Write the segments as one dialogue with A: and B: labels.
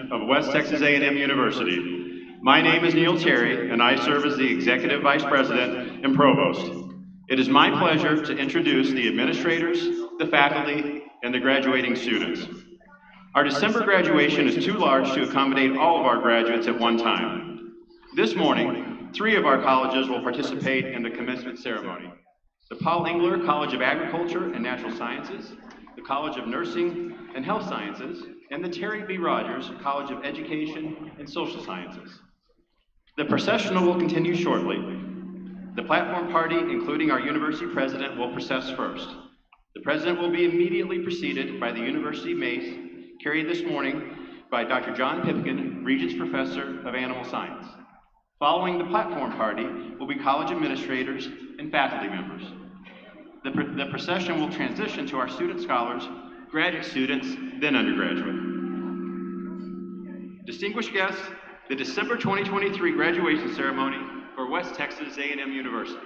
A: President of West Texas A&M University. My name is Neil Terry, and I serve as the Executive Vice President and Provost. It is my pleasure to introduce the administrators, the faculty, and the graduating students. Our December graduation is too large to accommodate all of our graduates at one time. This morning, 3 of our colleges will participate in the commencement ceremony. The Paul Engler College of Agriculture and Natural Sciences, the College of Nursing and Health Sciences, and the Terry B. Rogers College of Education and Social Sciences. The processional will continue shortly. The platform party, including our university president, will process first. The president will be immediately preceded by the university mace, carried this morning by Dr. John Pipkin, Regents Professor of Animal Science. Following the platform party will be college administrators and faculty members. The procession will transition to our student scholars, graduate students, then undergraduate. Distinguished guests, the December 2023 graduation ceremony for West Texas A&M University.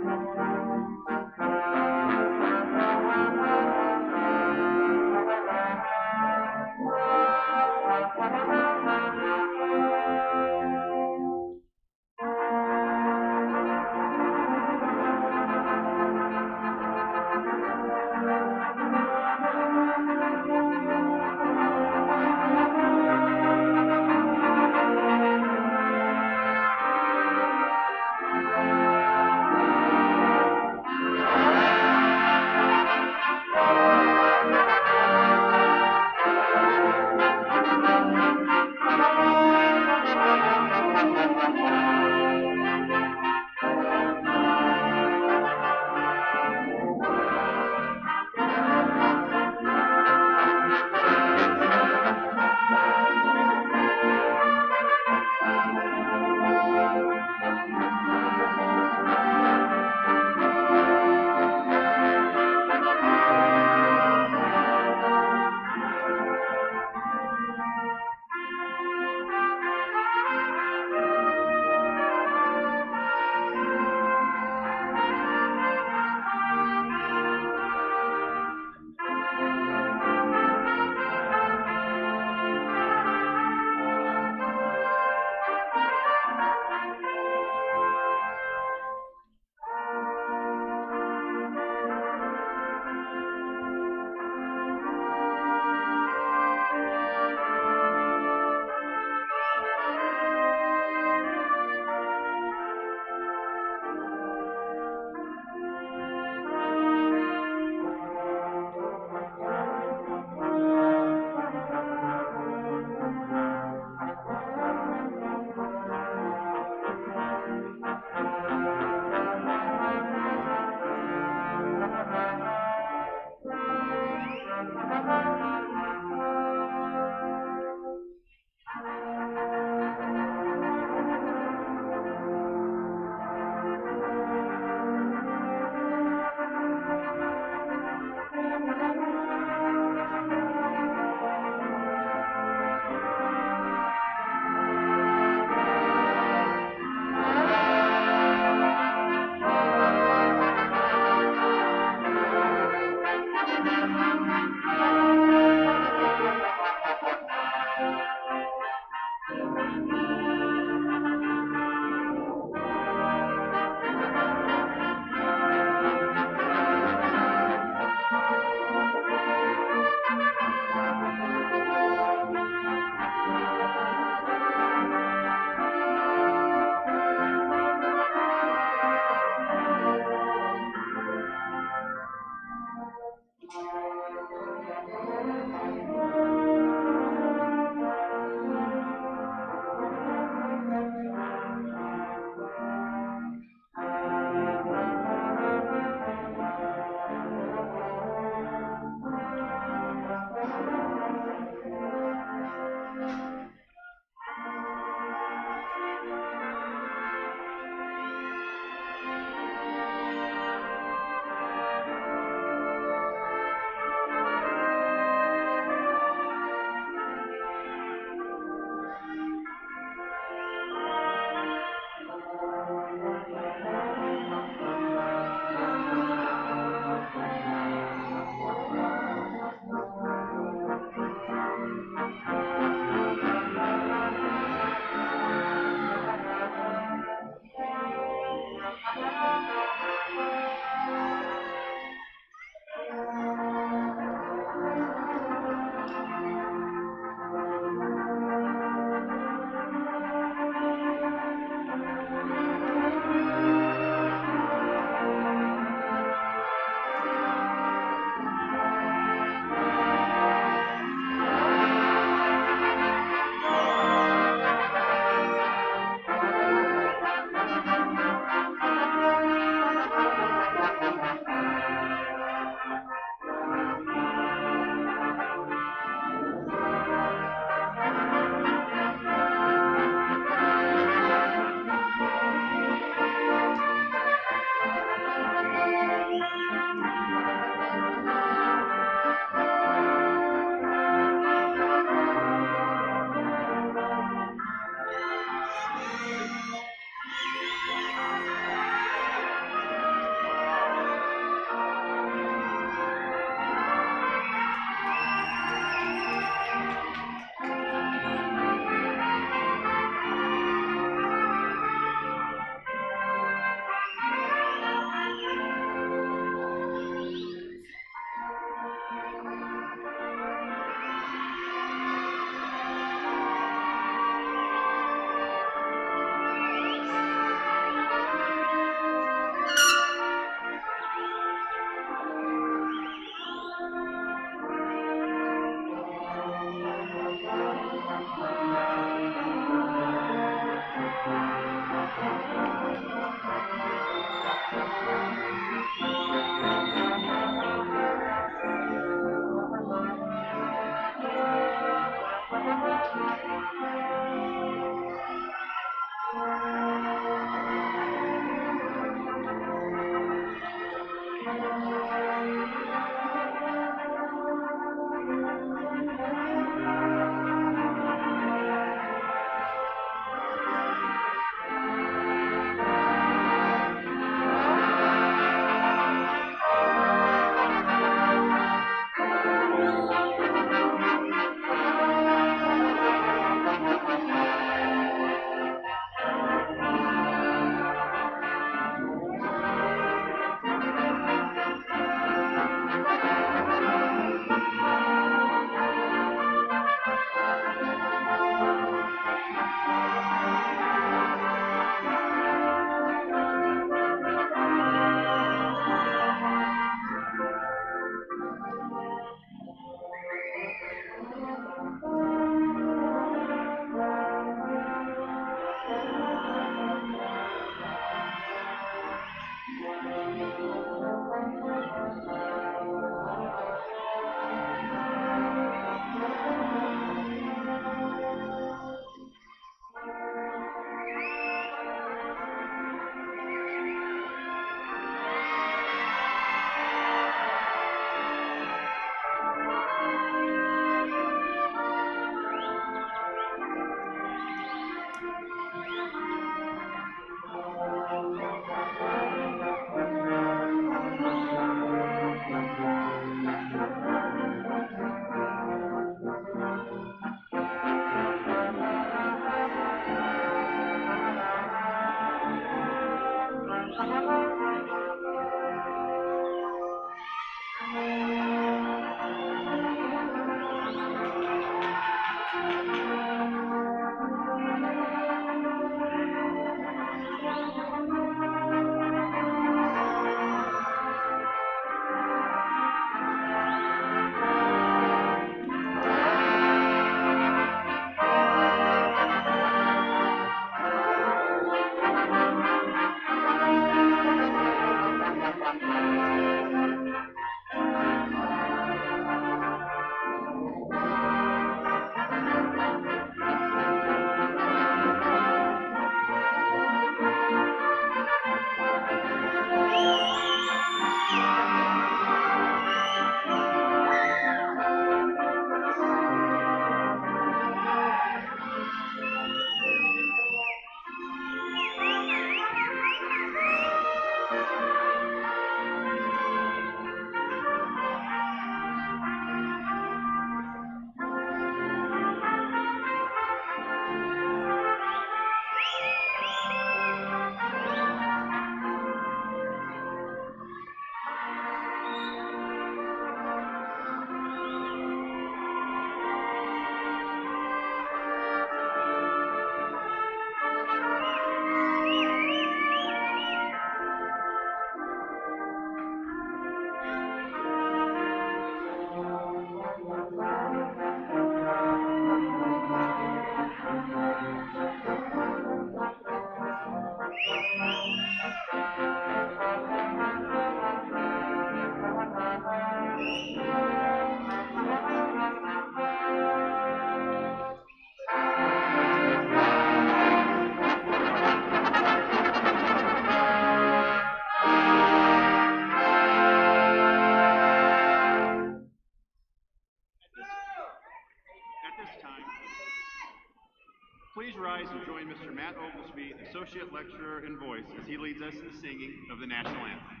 A: Please rise and join Mr. Matt Oglesby, Associate Lecturer in Voice, as he leads us in the singing of the National Anthem.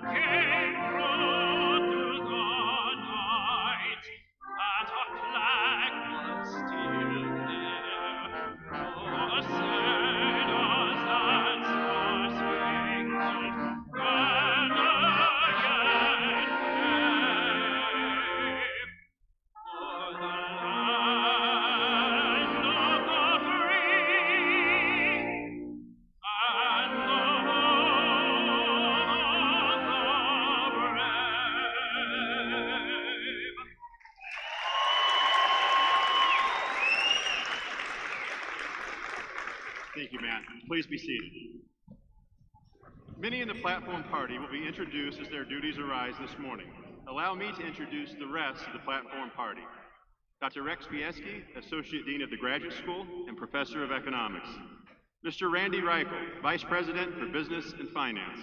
B: Okay.
A: Thank you, Matt. Please be seated. Many in the platform party will be introduced as their duties arise this morning. Allow me to introduce the rest of the platform party. Dr. Rex Bieski, Associate Dean of the Graduate School and Professor of Economics. Mr. Randy Reichel, Vice President for Business and Finance.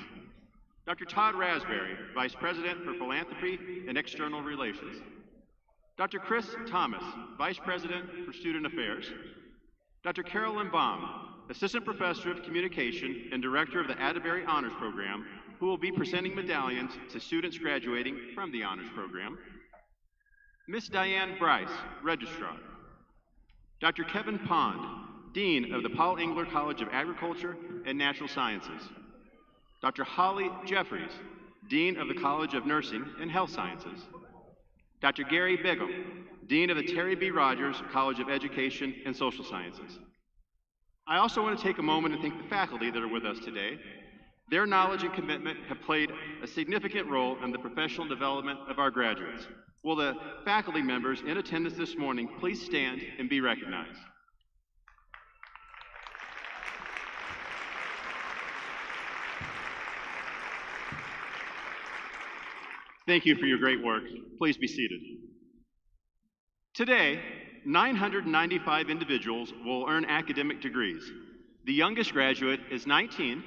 A: Dr. Todd Raspberry, Vice President for Philanthropy and External Relations. Dr. Chris Thomas, Vice President for Student Affairs. Dr. Carolyn Baum, Assistant Professor of Communication and Director of the Atterbury Honors Program, who will be presenting medallions to students graduating from the Honors Program. Ms. Diane Bryce, Registrar. Dr. Kevin Pond, Dean of the Paul Engler College of Agriculture and Natural Sciences. Dr. Holly Jeffries, Dean of the College of Nursing and Health Sciences. Dr. Gary Bigham, Dean of the Terry B. Rogers College of Education and Social Sciences. I also want to take a moment and thank the faculty that are with us today. Their knowledge and commitment have played a significant role in the professional development of our graduates. Will the faculty members in attendance this morning please stand and be recognized? Thank you for your great work. Please be seated. Today, 995 individuals will earn academic degrees. The youngest graduate is 19,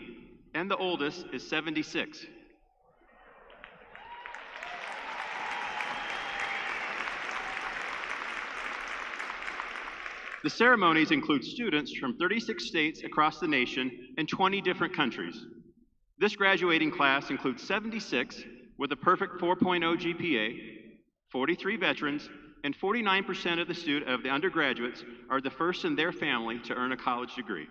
A: and the oldest is 76. The ceremonies include students from 36 states across the nation and 20 different countries. This graduating class includes 76 with a perfect 4.0 GPA, 43 veterans, and 49% of the undergraduates are the first in their family to earn a college degree.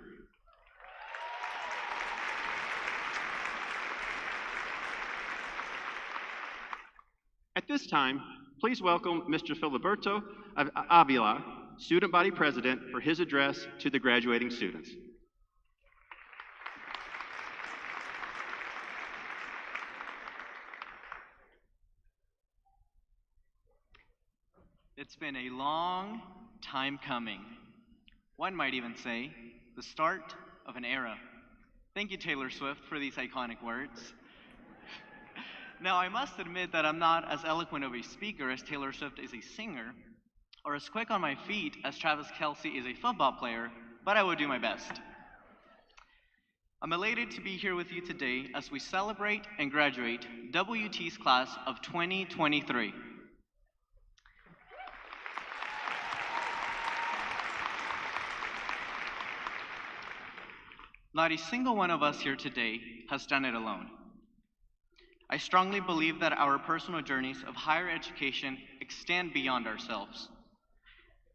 A: At this time, please welcome Mr. Filiberto Avila, Student Body President, for his address to the graduating students.
B: It's been a long time coming. One might even say the start of an era. Thank you, Taylor Swift, for these iconic words. Now, I must admit that I'm not as eloquent of a speaker as Taylor Swift is a singer, or as quick on my feet as Travis Kelce is a football player, but I will do my best. I'm elated to be here with you today as we celebrate and graduate WT's class of 2023. Not a single one of us here today has done it alone. I strongly believe that our personal journeys of higher education extend beyond ourselves.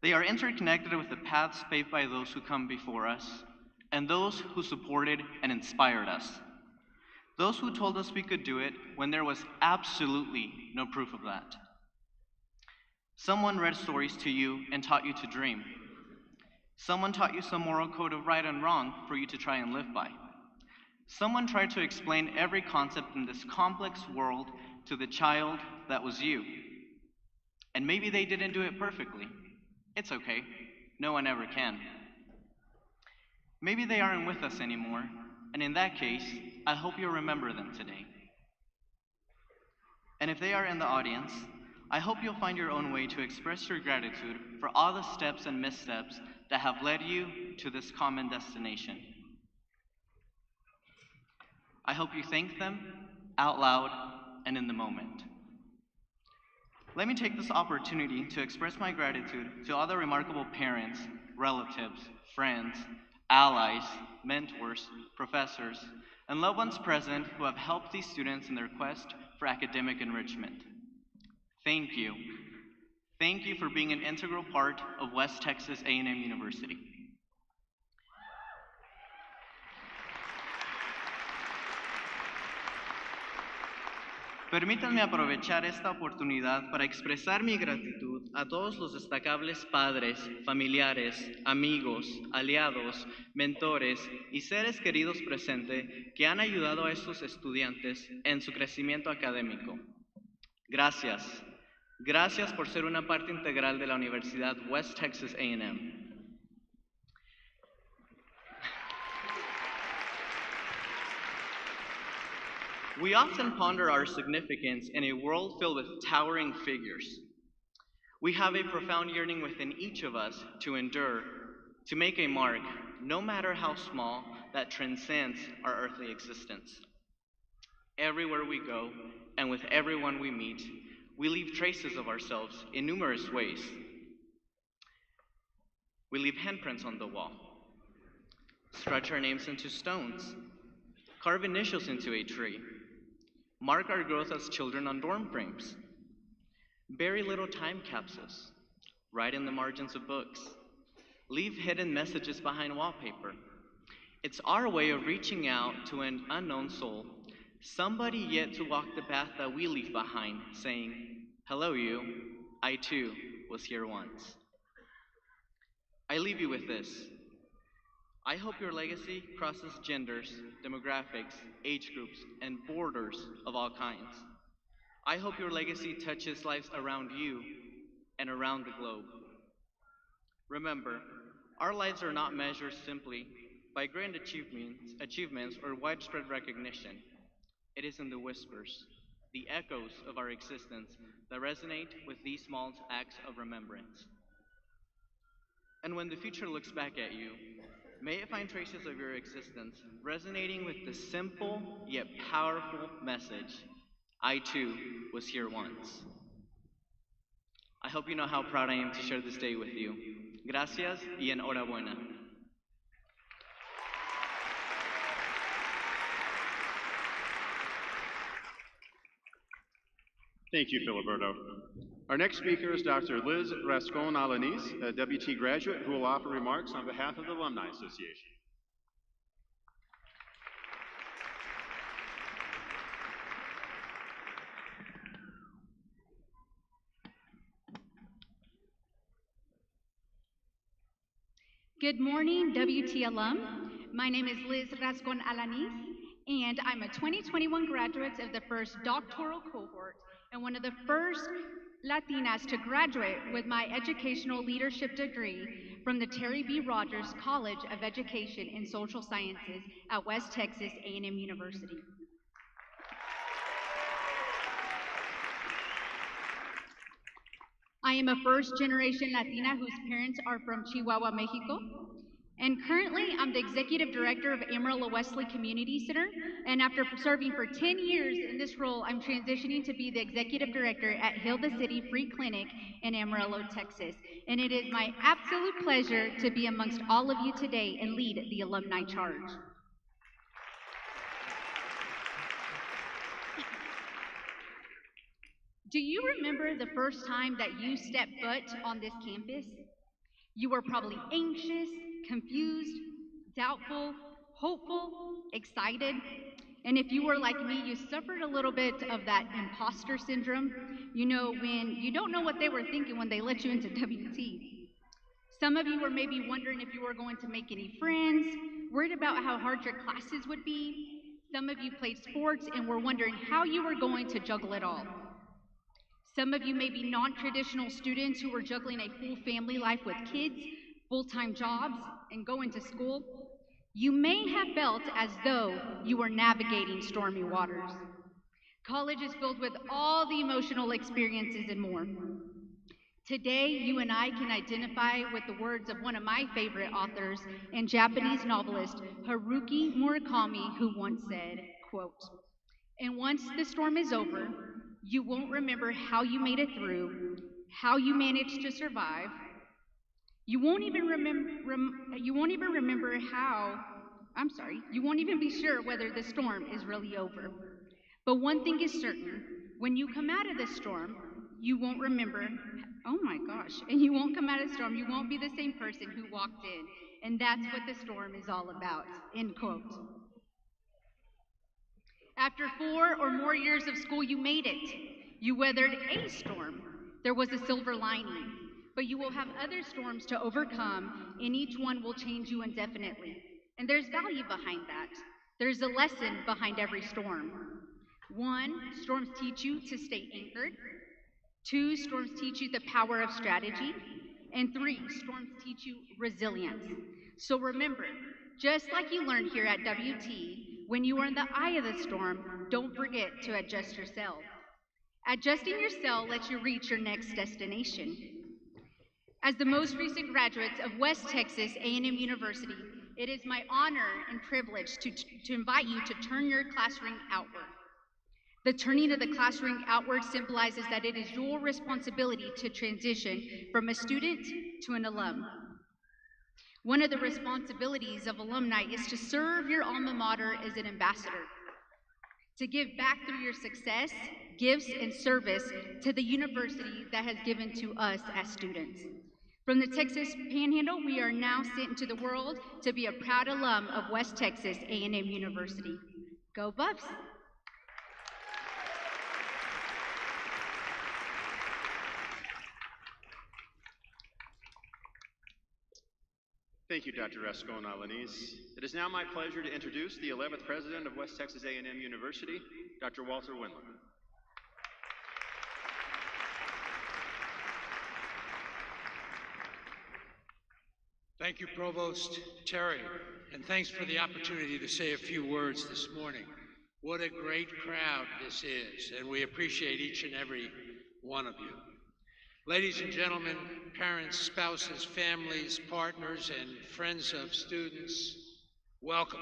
B: They are interconnected with the paths paved by those who come before us and those who supported and inspired us. Those who told us we could do it when there was absolutely no proof of that. Someone read stories to you and taught you to dream. Someone taught you some moral code of right and wrong for you to try and live by. Someone tried to explain every concept in this complex world to the child that was you. And maybe they didn't do it perfectly. It's okay. No one ever can. Maybe they aren't with us anymore, and in that case, I hope you'll remember them today. And if they are in the audience, I hope you'll find your own way to express your gratitude for all the steps and missteps that have led you to this common destination. I hope you thank them out loud and in the moment. Let me take this opportunity to express my gratitude to all the remarkable parents, relatives, friends, allies, mentors, professors, and loved ones present who have helped these students in their quest for academic enrichment. Thank you. Thank you for being an integral part of West Texas A&M University. Permítanme aprovechar esta oportunidad para expresar mi gratitud a todos los destacables padres, familiares, amigos, aliados, mentores y seres queridos presentes que han ayudado a estos estudiantes en su crecimiento académico. Gracias. Gracias por ser una parte integral de la Universidad West Texas A&M. We often ponder our significance in a world filled with towering figures. We have a profound yearning within each of us to endure, to make a mark, no matter how small, that transcends our earthly existence. Everywhere we go, and with everyone we meet, we leave traces of ourselves in numerous ways. We leave handprints on the wall, scratch our names into stones, carve initials into a tree, mark our growth as children on dorm frames, bury little time capsules, write in the margins of books, leave hidden messages behind wallpaper. It's our way of reaching out to an unknown soul, somebody yet to walk the path that we leave behind, saying, "Hello, you. I too was here once." I leave you with this. I hope your legacy crosses genders, demographics, age groups, and borders of all kinds. I hope your legacy touches lives around you and around the globe. Remember, our lives are not measured simply by grand achievements or widespread recognition. It is in the whispers, the echoes of our existence that resonate with these small acts of remembrance. And when the future looks back at you, may it find traces of your existence resonating with the simple yet powerful message, "I too was here once." I hope you know how proud I am to share this day with you. Gracias y enhorabuena.
A: Thank you, Filiberto. Our next speaker is Dr. Liz Rascon-Alanis, a WT graduate who will offer remarks on behalf of the Alumni Association.
C: Good morning, WT alum. My name is Liz Rascon-Alanis, and I'm a 2021 graduate of the first doctoral cohort and one of the first Latinas to graduate with my educational leadership degree from the Terry B. Rogers College of Education and Social Sciences at West Texas A&M University. I am a first-generation Latina whose parents are from Chihuahua, Mexico. And currently, I'm the executive director of Amarillo Wesley Community Center. And after serving for 10 years in this role, I'm transitioning to be the executive director at Heal the City Free Clinic in Amarillo, Texas. And it is my absolute pleasure to be amongst all of you today and lead the alumni charge. Do you remember the first time that you stepped foot on this campus? You were probably anxious, confused, doubtful, hopeful, excited. And if you were like me, you suffered a little bit of that imposter syndrome. You know, when you don't know what they were thinking when they let you into WT. Some of you were maybe wondering if you were going to make any friends, worried about how hard your classes would be. Some of you played sports and were wondering how you were going to juggle it all. Some of you may be non-traditional students who were juggling a full family life with kids, full-time jobs, and going to school. You may have felt as though you were navigating stormy waters. College is filled with all the emotional experiences and more. Today, you and I can identify with the words of one of my favorite authors and Japanese novelist, Haruki Murakami, who once said, quote, "And once the storm is over, you won't remember how you made it through, how you managed to survive. You won't even be sure whether the storm is really over. But one thing is certain, when you come out of this storm, you won't remember, you won't come out of the storm, you won't be the same person who walked in. And that's what the storm is all about," end quote. After 4 or more years of school, you made it. You weathered a storm. There was a silver lining. But you will have other storms to overcome, and each one will change you indefinitely. And there's value behind that. There's a lesson behind every storm. 1, storms teach you to stay anchored. 2, storms teach you the power of strategy. And 3, storms teach you resilience. So remember, just like you learned here at WT, When you are in the eye of the storm, don't forget to adjust your sail. Adjusting your sail lets you reach your next destination. As the most recent graduates of West Texas A&M University, it is my honor and privilege to invite you to turn your class ring outward. The turning of the class ring outward symbolizes that it is your responsibility to transition from a student to an alum. One of the responsibilities of alumni is to serve your alma mater as an ambassador, to give back through your success, gifts, and service to the university that has given to us as students. From the Texas Panhandle, we are now sent into the world to be a proud alum of West Texas A&M University. Go Buffs!
A: Thank you, Dr. Rascon-Alanis. It is now my pleasure to introduce the 11th President of West Texas A&M University, Dr. Walter Windler.
D: Thank you, Provost Terry, and thanks for the opportunity to say a few words this morning. What a great crowd this is, and we appreciate each and every one of you. Ladies and gentlemen, parents, spouses, families, partners, and friends of students, welcome.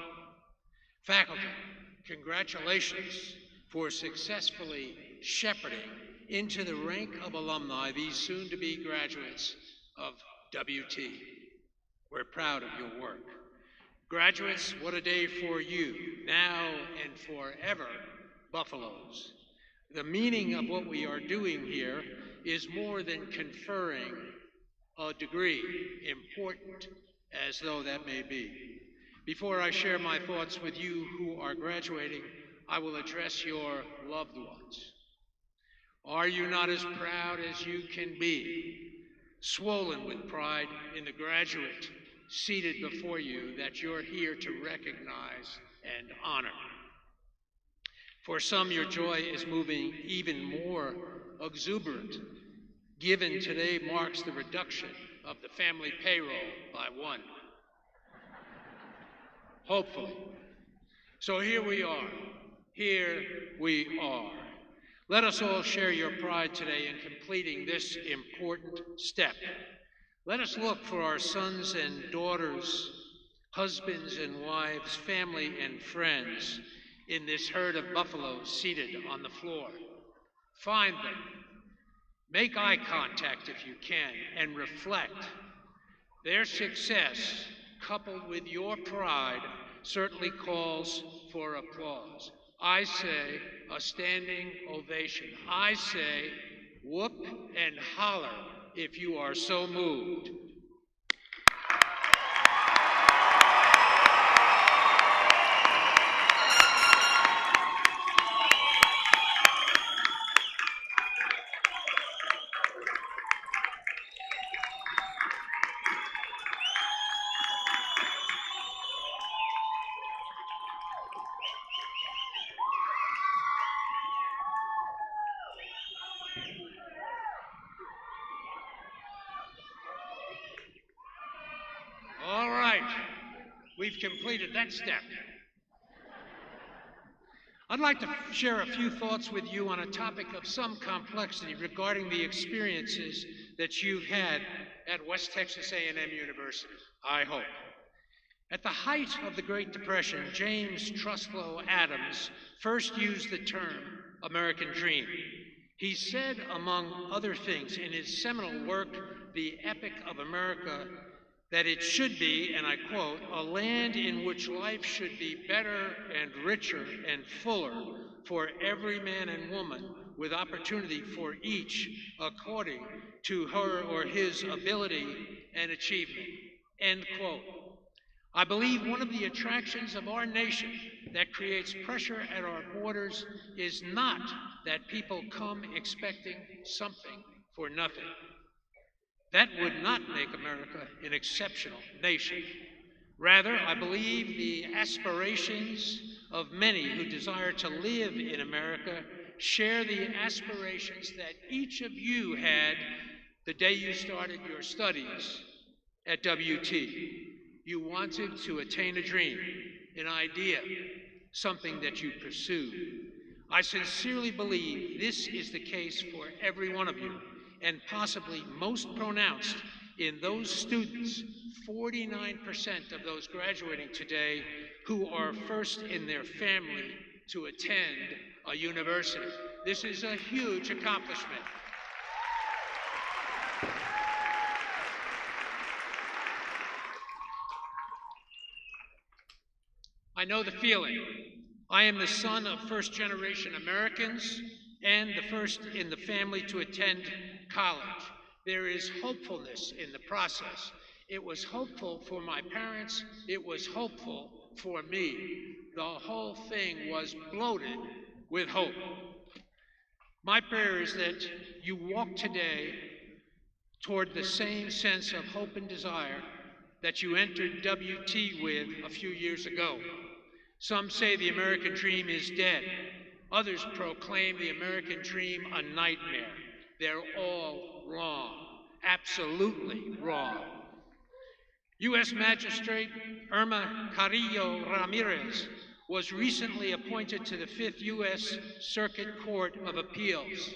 D: Faculty, congratulations for successfully shepherding into the rank of alumni these soon-to-be graduates of WT. We're proud of your work. Graduates, what a day for you, now and forever, Buffaloes. The meaning of what we are doing here is more than conferring a degree, important as though that may be. Before I share my thoughts with you who are graduating, I will address your loved ones. Are you not as proud as you can be, swollen with pride in the graduate seated before you that you're here to recognize and honor? For some, your joy is moving even more exuberant, given today marks the reduction of the family payroll by one. Hopefully. So here we are. Here we are. Let us all share your pride today in completing this important step. Let us look for our sons and daughters, husbands and wives, family and friends in this herd of buffaloes seated on the floor. Find them. Make eye contact if you can and reflect. Their success, coupled with your pride, certainly calls for applause. I say a standing ovation. I say whoop and holler if you are so moved. All right, we've completed that step. I'd like to share a few thoughts with you on a topic of some complexity regarding the experiences that you've had at West Texas A&M University, I hope. At the height of the Great Depression, James Truslow Adams first used the term American Dream. He said, among other things, in his seminal work, The Epic of America, that it should be, and I quote, a land in which life should be better and richer and fuller for every man and woman, with opportunity for each according to her or his ability and achievement, end quote. I believe one of the attractions of our nation that creates pressure at our borders is not that people come expecting something for nothing. That would not make America an exceptional nation. Rather, I believe the aspirations of many who desire to live in America share the aspirations that each of you had the day you started your studies at WT. You wanted to attain a dream, an idea, something that you pursued. I sincerely believe this is the case for every one of you, and possibly most pronounced in those students, 49% of those graduating today, who are first in their family to attend a university. This is a huge accomplishment. I know the feeling. I am the son of first-generation Americans and the first in the family to attend college. There is hopefulness in the process. It was hopeful for my parents. It was hopeful for me. The whole thing was bloated with hope. My prayer is that you walk today toward the same sense of hope and desire that you entered WT with a few years ago. Some say the American dream is dead. Others proclaim the American dream a nightmare. They're all wrong, absolutely wrong. U.S. Magistrate Irma Carrillo Ramirez was recently appointed to the 5th U.S. Circuit Court of Appeals,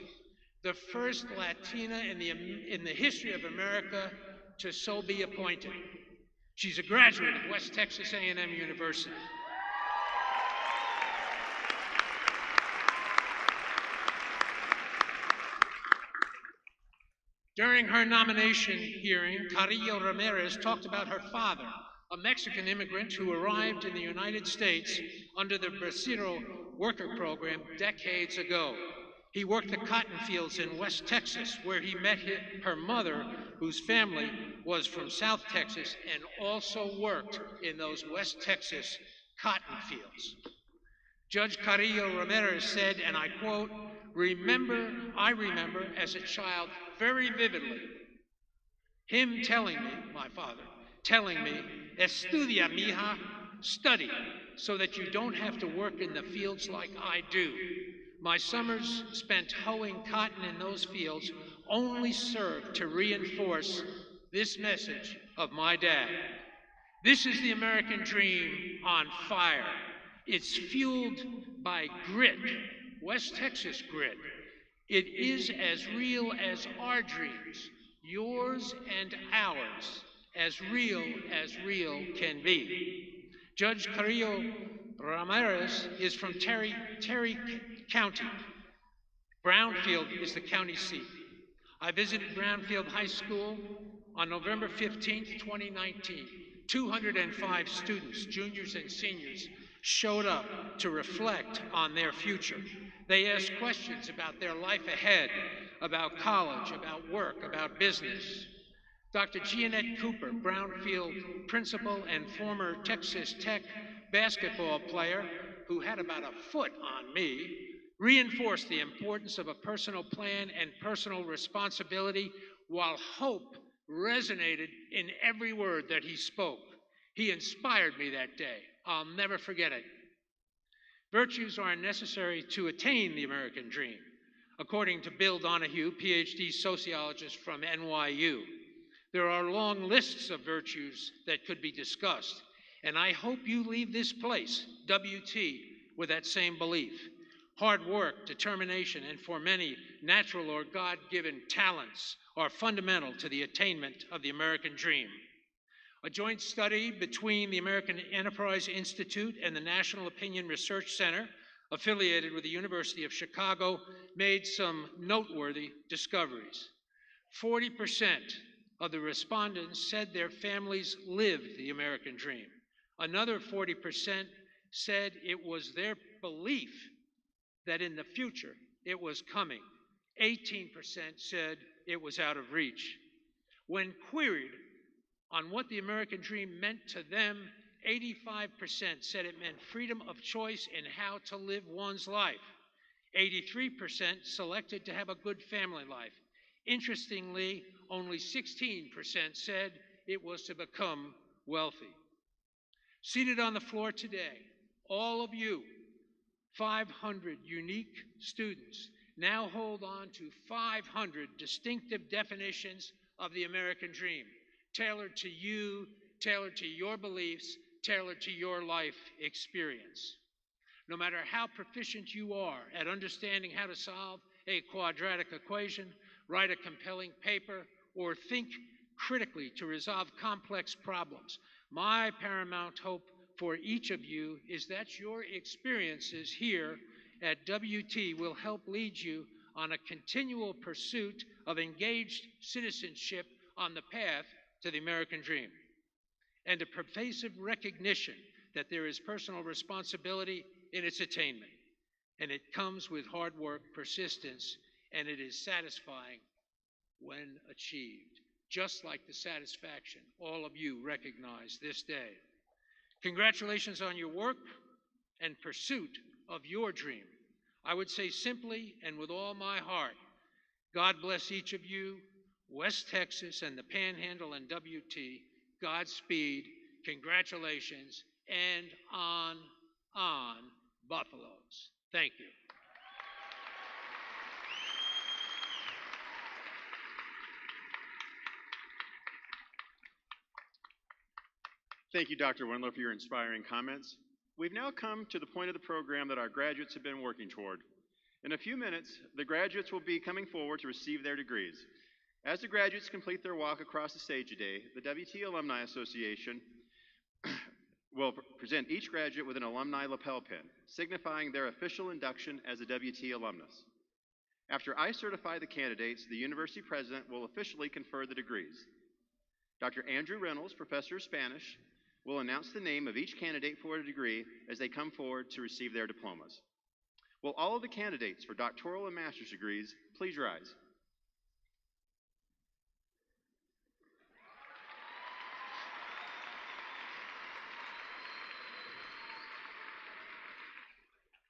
D: the first Latina in the history of America to so be appointed. She's a graduate of West Texas A&M University. During her nomination hearing, Carrillo Ramirez talked about her father, a Mexican immigrant who arrived in the United States under the Bracero worker program decades ago. He worked the cotton fields in West Texas, where he met her mother, whose family was from South Texas, and also worked in those West Texas cotton fields. Judge Carrillo Ramirez said, and I quote, I remember as a child very vividly, him telling me, my father, telling me, estudia, mija, study, so that you don't have to work in the fields like I do. My summers spent hoeing cotton in those fields only served to reinforce this message of my dad. This is the American dream on fire. It's fueled by grit, West Texas grit. It is as real as our dreams, yours and ours, as real can be. Judge Carrillo Ramirez is from Terry County. Brownfield is the county seat. I visited Brownfield High School on November 15th, 2019. 205 students, juniors and seniors, showed up to reflect on their future. They asked questions about their life ahead, about college, about work, about business. Dr. Jeanette Cooper, Brownfield principal and former Texas Tech basketball player who had about a foot on me, reinforced the importance of a personal plan and personal responsibility, while hope resonated in every word that he spoke. He inspired me that day. I'll never forget it. Virtues are necessary to attain the American dream, according to Bill Donahue, PhD sociologist from NYU. There are long lists of virtues that could be discussed, and I hope you leave this place, WT, with that same belief. Hard work, determination, and for many, natural or God-given talents are fundamental to the attainment of the American dream. A joint study between the American Enterprise Institute and the National Opinion Research Center, affiliated with the University of Chicago, made some noteworthy discoveries. 40% of the respondents said their families lived the American dream. Another 40% said it was their belief that in the future it was coming. 18% said it was out of reach. When queried on what the American dream meant to them, 85% said it meant freedom of choice in how to live one's life. 83% selected to have a good family life. Interestingly, only 16% said it was to become wealthy. Seated on the floor today, all of you, 500 unique students, now hold on to 500 distinctive definitions of the American dream, tailored to you, tailored to your beliefs, tailored to your life experience. No matter how proficient you are at understanding how to solve a quadratic equation, write a compelling paper, or think critically to resolve complex problems, my paramount hope for each of you is that your experiences here at WT will help lead you on a continual pursuit of engaged citizenship on the path to the American dream, and a pervasive recognition that there is personal responsibility in its attainment, and it comes with hard work, persistence, and it is satisfying when achieved, just like the satisfaction all of you recognize this day. Congratulations on your work and pursuit of your dream. I would say simply and with all my heart, God bless each of you, West Texas and the Panhandle and WT. Godspeed, congratulations, and on Buffaloes. Thank you.
A: Thank you, Dr. Wendler, for your inspiring comments. We've now come to the point of the program that our graduates have been working toward. In a few minutes, the graduates will be coming forward to receive their degrees. As the graduates complete their walk across the stage today, the WT Alumni Association will present each graduate with an alumni lapel pin, signifying their official induction as a WT alumnus. After I certify the candidates, the university president will officially confer the degrees. Dr. Andrew Reynolds, professor of Spanish, will announce the name of each candidate for a degree as they come forward to receive their diplomas. Will all of the candidates for doctoral and master's degrees please rise?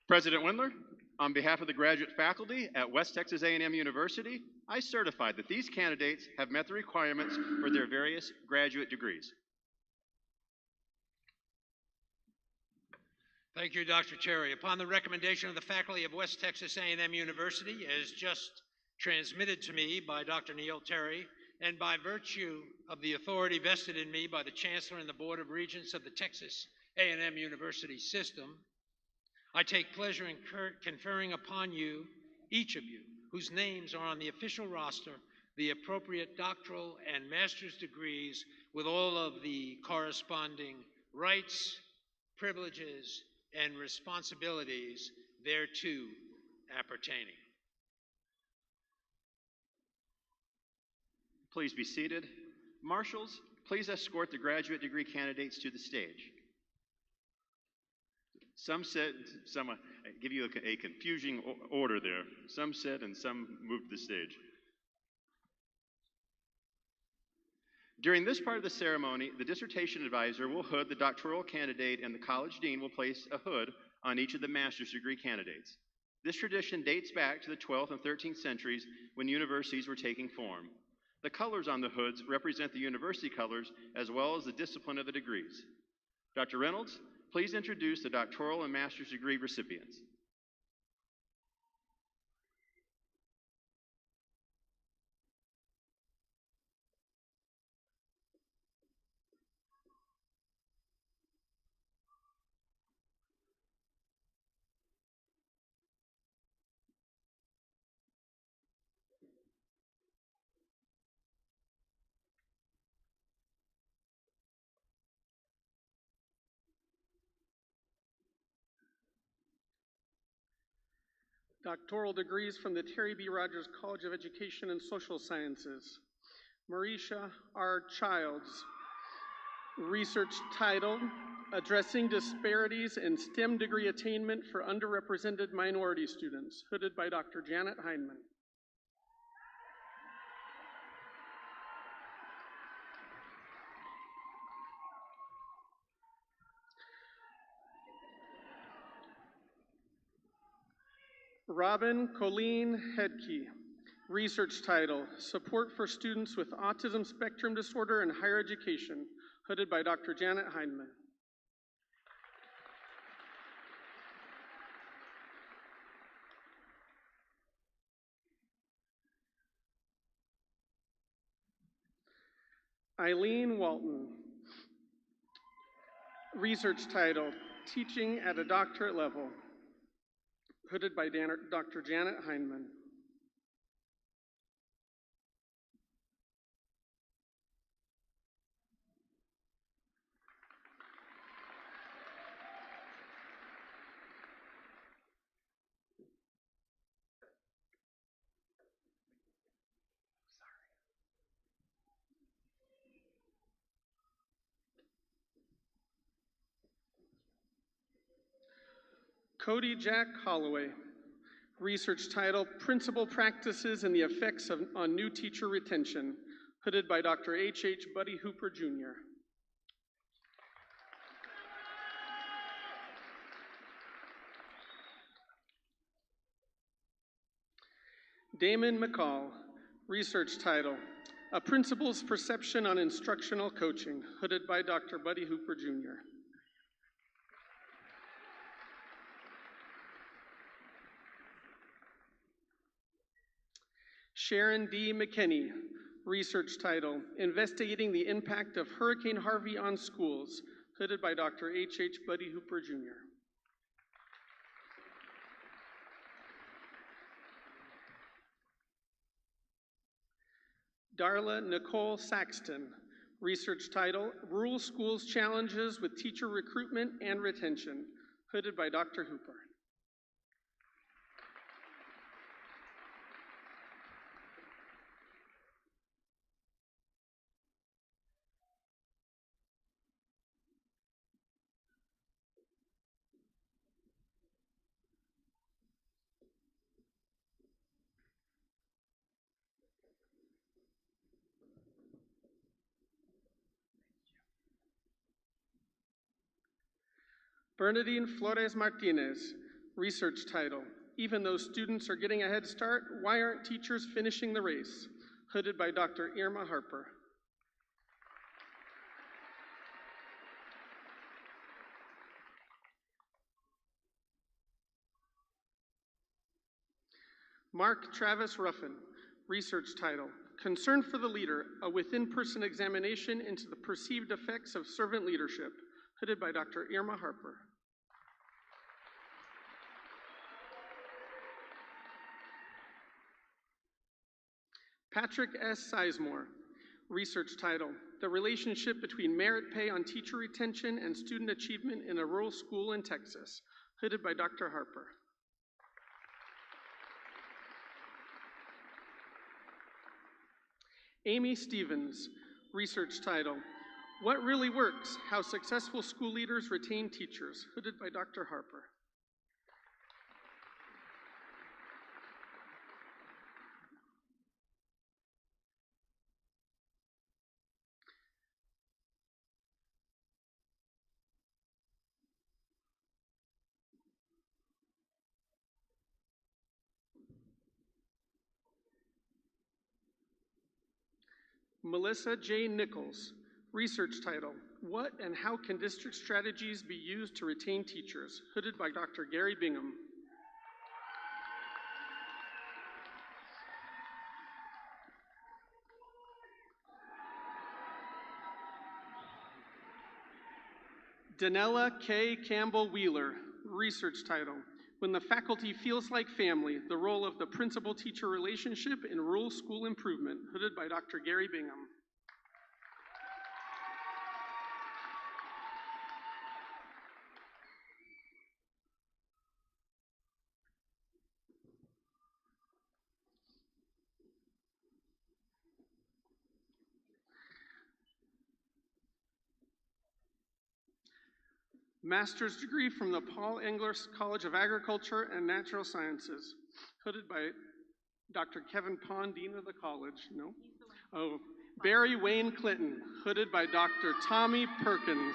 A: President Wendler, on behalf of the graduate faculty at West Texas A&M University, I certify that these candidates have met the requirements for their various graduate degrees.
D: Thank you, Dr. Terry. Upon the recommendation of the faculty of West Texas A&M University, as just transmitted to me by Dr. Neil Terry, and by virtue of the authority vested in me by the Chancellor and the Board of Regents of the Texas A&M University system, I take pleasure in conferring upon you, each of you, whose names are on the official roster, the appropriate doctoral and master's degrees with all of the corresponding rights, privileges, and responsibilities thereto appertaining.
A: Please be seated. Marshals, please escort the graduate degree candidates to the stage. Some sit, some give you a confusing order there. Some sit and some move to the stage. During this part of the ceremony, the dissertation advisor will hood the doctoral candidate and the college dean will place a hood on each of the master's degree candidates. This tradition dates back to the 12th and 13th centuries when universities were taking form. The colors on the hoods represent the university colors as well as the discipline of the degrees. Dr. Reynolds, please introduce the doctoral and master's degree recipients.
E: Doctoral degrees from the Terry B. Rogers College of Education and Social Sciences. Marisha R. Childs, research title, Addressing Disparities in STEM Degree Attainment for Underrepresented Minority Students, hooded by Dr. Janet Heineman. Robin Colleen Hedke, research title, Support for Students with Autism Spectrum Disorder in Higher Education, hooded by Dr. Janet Heineman. Eileen Walton, research title, Teaching at a Doctorate Level, hooded by Dr. Janet Heineman. Cody Jack Holloway, research title, Principal Practices and the Effects on New Teacher Retention, hooded by Dr. H.H. Buddy Hooper, Jr. Damon McCall, research title, A Principal's Perception on Instructional Coaching, hooded by Dr. Buddy Hooper, Jr. Sharon D. McKinney, research title, Investigating the Impact of Hurricane Harvey on Schools, hooded by Dr. H.H. Buddy Hooper, Jr. Darla Nicole Saxton, research title, Rural Schools Challenges with Teacher Recruitment and Retention, hooded by Dr. Hooper. Bernadine Flores Martinez, research title, Even Though Students Are Getting a Head Start, Why Aren't Teachers Finishing the Race? Hooded by Dr. Irma Harper. Mark Travis Ruffin, research title, Concern for the Leader, a within-person examination into the perceived effects of servant leadership, hooded by Dr. Irma Harper. Patrick S. Sizemore, research title, The Relationship Between Merit Pay on Teacher Retention and Student Achievement in a Rural School in Texas, hooded by Dr. Harper. Amy Stevens, research title, What Really Works? How Successful School Leaders Retain Teachers, hooded by Dr. Harper. Melissa J. Nichols, research title, What and How Can District Strategies Be Used to Retain Teachers, hooded by Dr. Gary Bingham. Danella K. Campbell Wheeler, research title, When the Faculty Feels Like Family, the Role of the Principal-Teacher Relationship in Rural School Improvement, hooded by Dr. Gary Bingham. Master's degree from the Paul Engler College of Agriculture and Natural Sciences, hooded by Dr. Kevin Pond, Dean of the college. No? Oh, Barry Wayne Clinton, hooded by Dr. Tommy Perkins.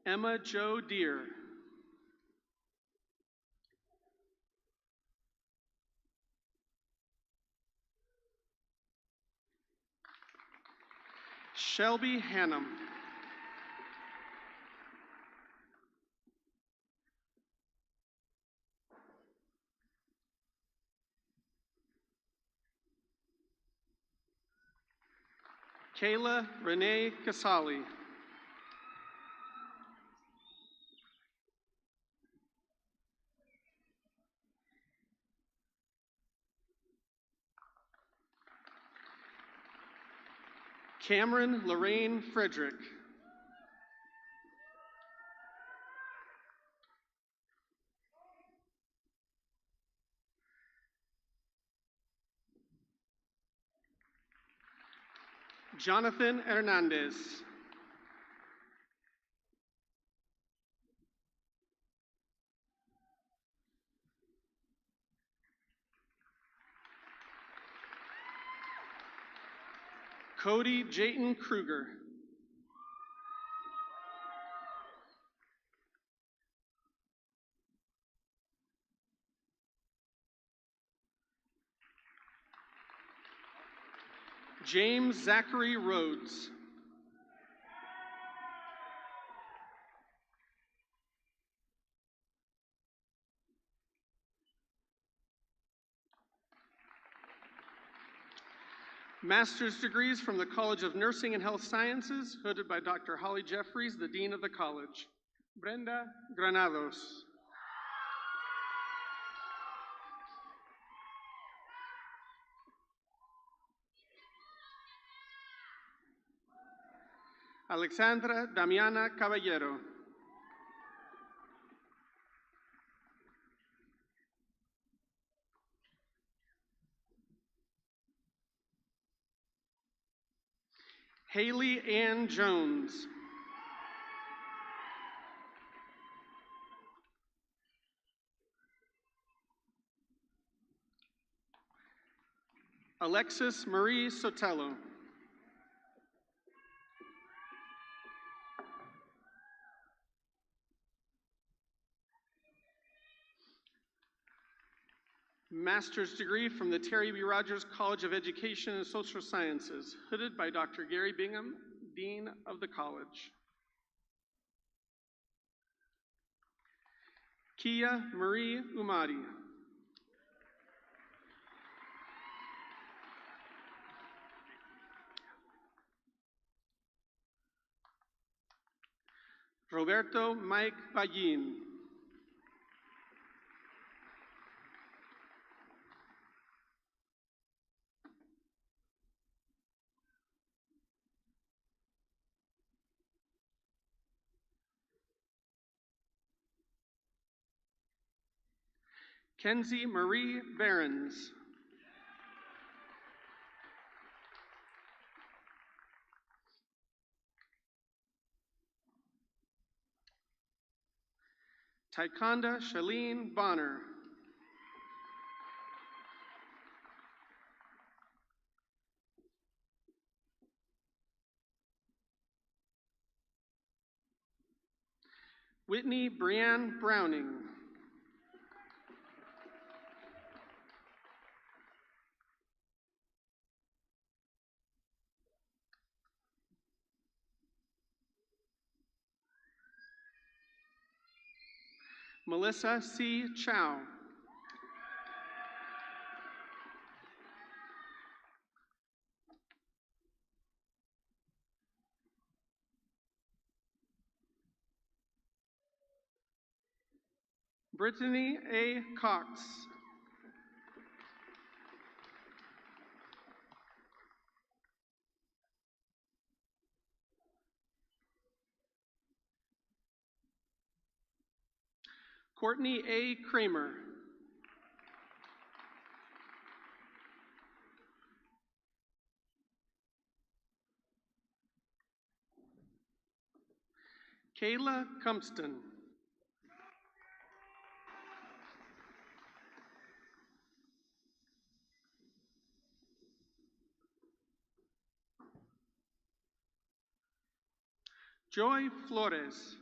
E: Emma Jo Deere. Shelby Hannum. Kayla Renee Casali. Cameron Lorraine Frederick. Jonathan Hernandez. Cody Jayton Kruger. James Zachary Rhodes. Master's degrees from the College of Nursing and Health Sciences, hooded by Dr. Holly Jeffries, the Dean of the College. Brenda Granados. Alexandra Damiana Caballero. Haley Ann Jones. Alexis Marie Sotelo. Master's degree from the Terry B. Rogers College of Education and Social Sciences, hooded by Dr. Gary Bingham, Dean of the College. Kia Marie Umari. Roberto Mike Pallin. Kenzie Marie Behrens. Taikonda Shalene Bonner. Whitney Brianne Browning. Melissa C. Chow. Brittany A. Cox. Courtney A. Kramer. Kayla Cumpston. Joy Flores.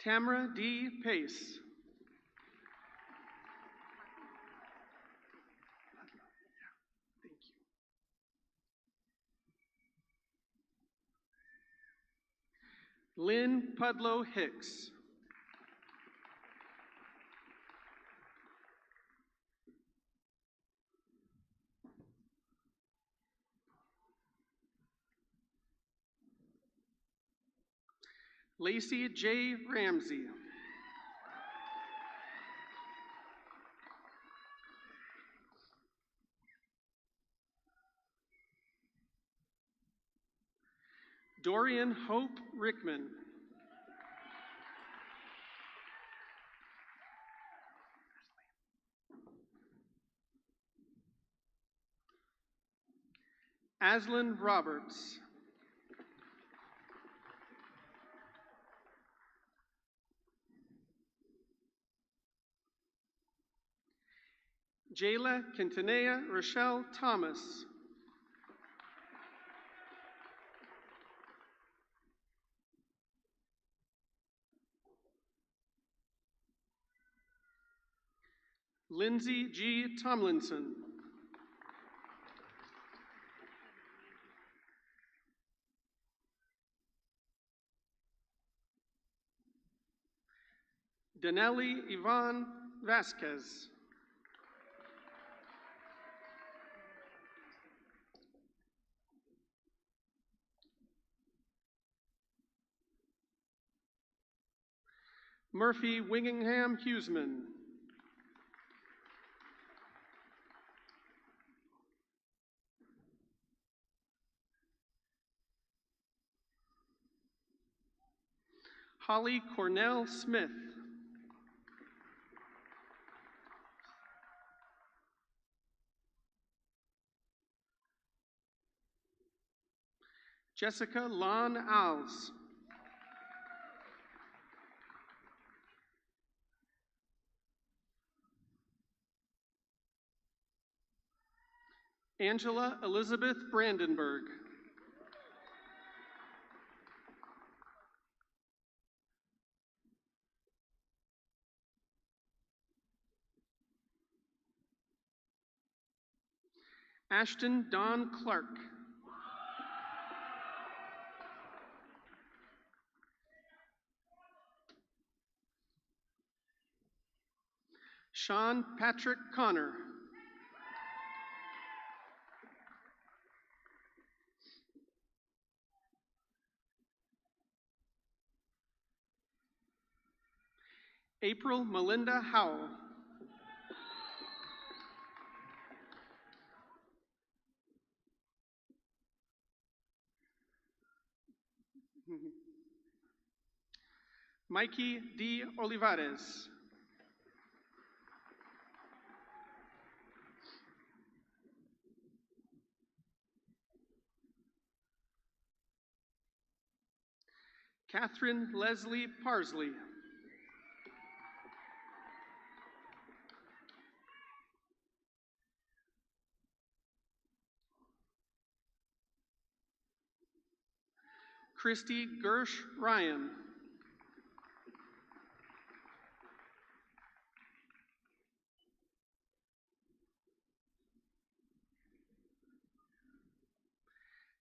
E: Tamara D. Pace. Lynn Pudlow Hicks. Lacey J. Ramsey. Dorian Hope Rickman. Aslan Roberts. Jayla Quintanilla Rochelle Thomas. Lindsay G. Tomlinson. Danelli Yvonne Vasquez. Murphy Wingingham Huseman. Holly Cornell Smith. Jessica Lon Alves. Angela Elizabeth Brandenburg. Ashton Don Clark. Sean Patrick Connor. April Melinda Howell. Mikey D. Olivares. Catherine Leslie Parsley. Christy Gersh Ryan.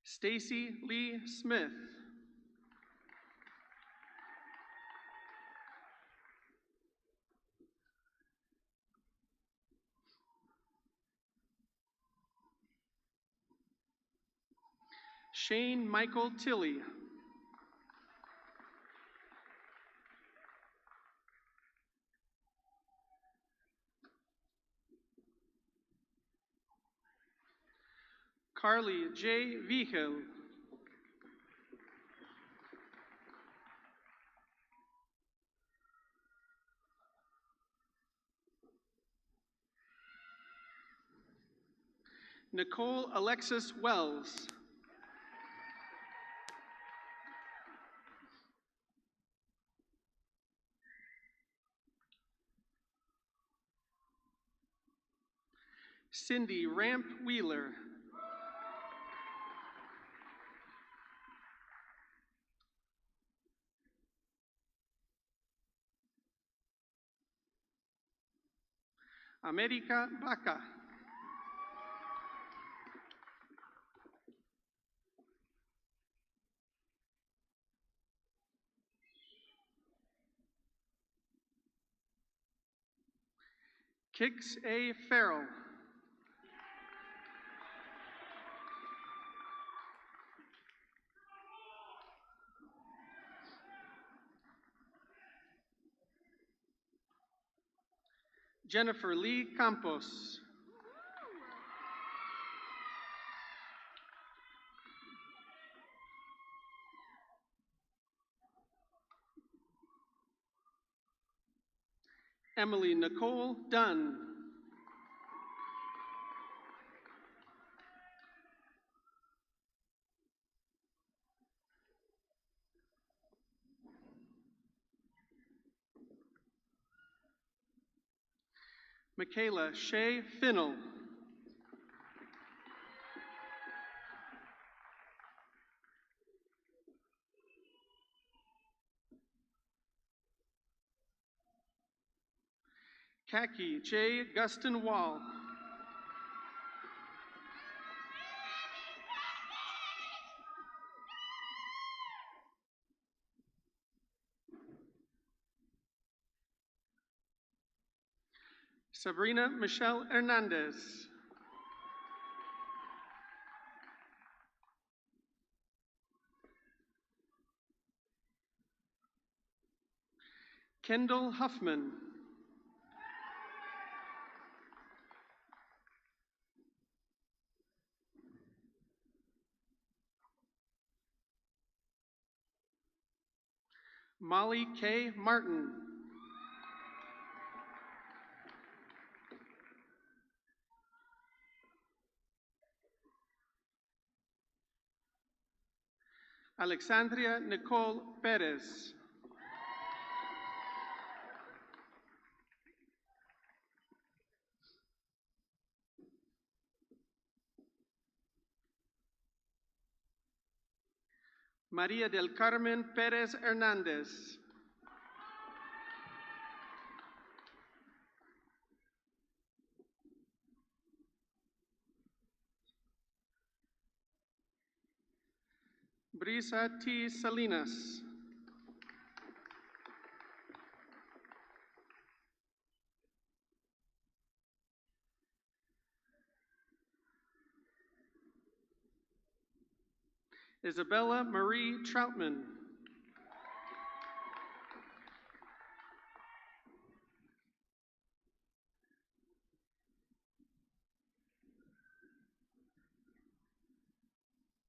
E: Stacy Lee Smith. Shane Michael Tilley. Carly J. Vigil. Nicole Alexis Wells. Cindy Ramp Wheeler. America Baca. Kix A. Farrell. Jennifer Lee Campos. Emily Nicole Dunn. Michaela Shea Finnell. Kaki J. Gustin Wall. Sabrina Michelle Hernandez. Kendall Huffman. Molly K. Martin. Alexandria Nicole Perez. Maria del Carmen Perez Hernandez. Brisa T. Salinas. Isabella Marie Troutman.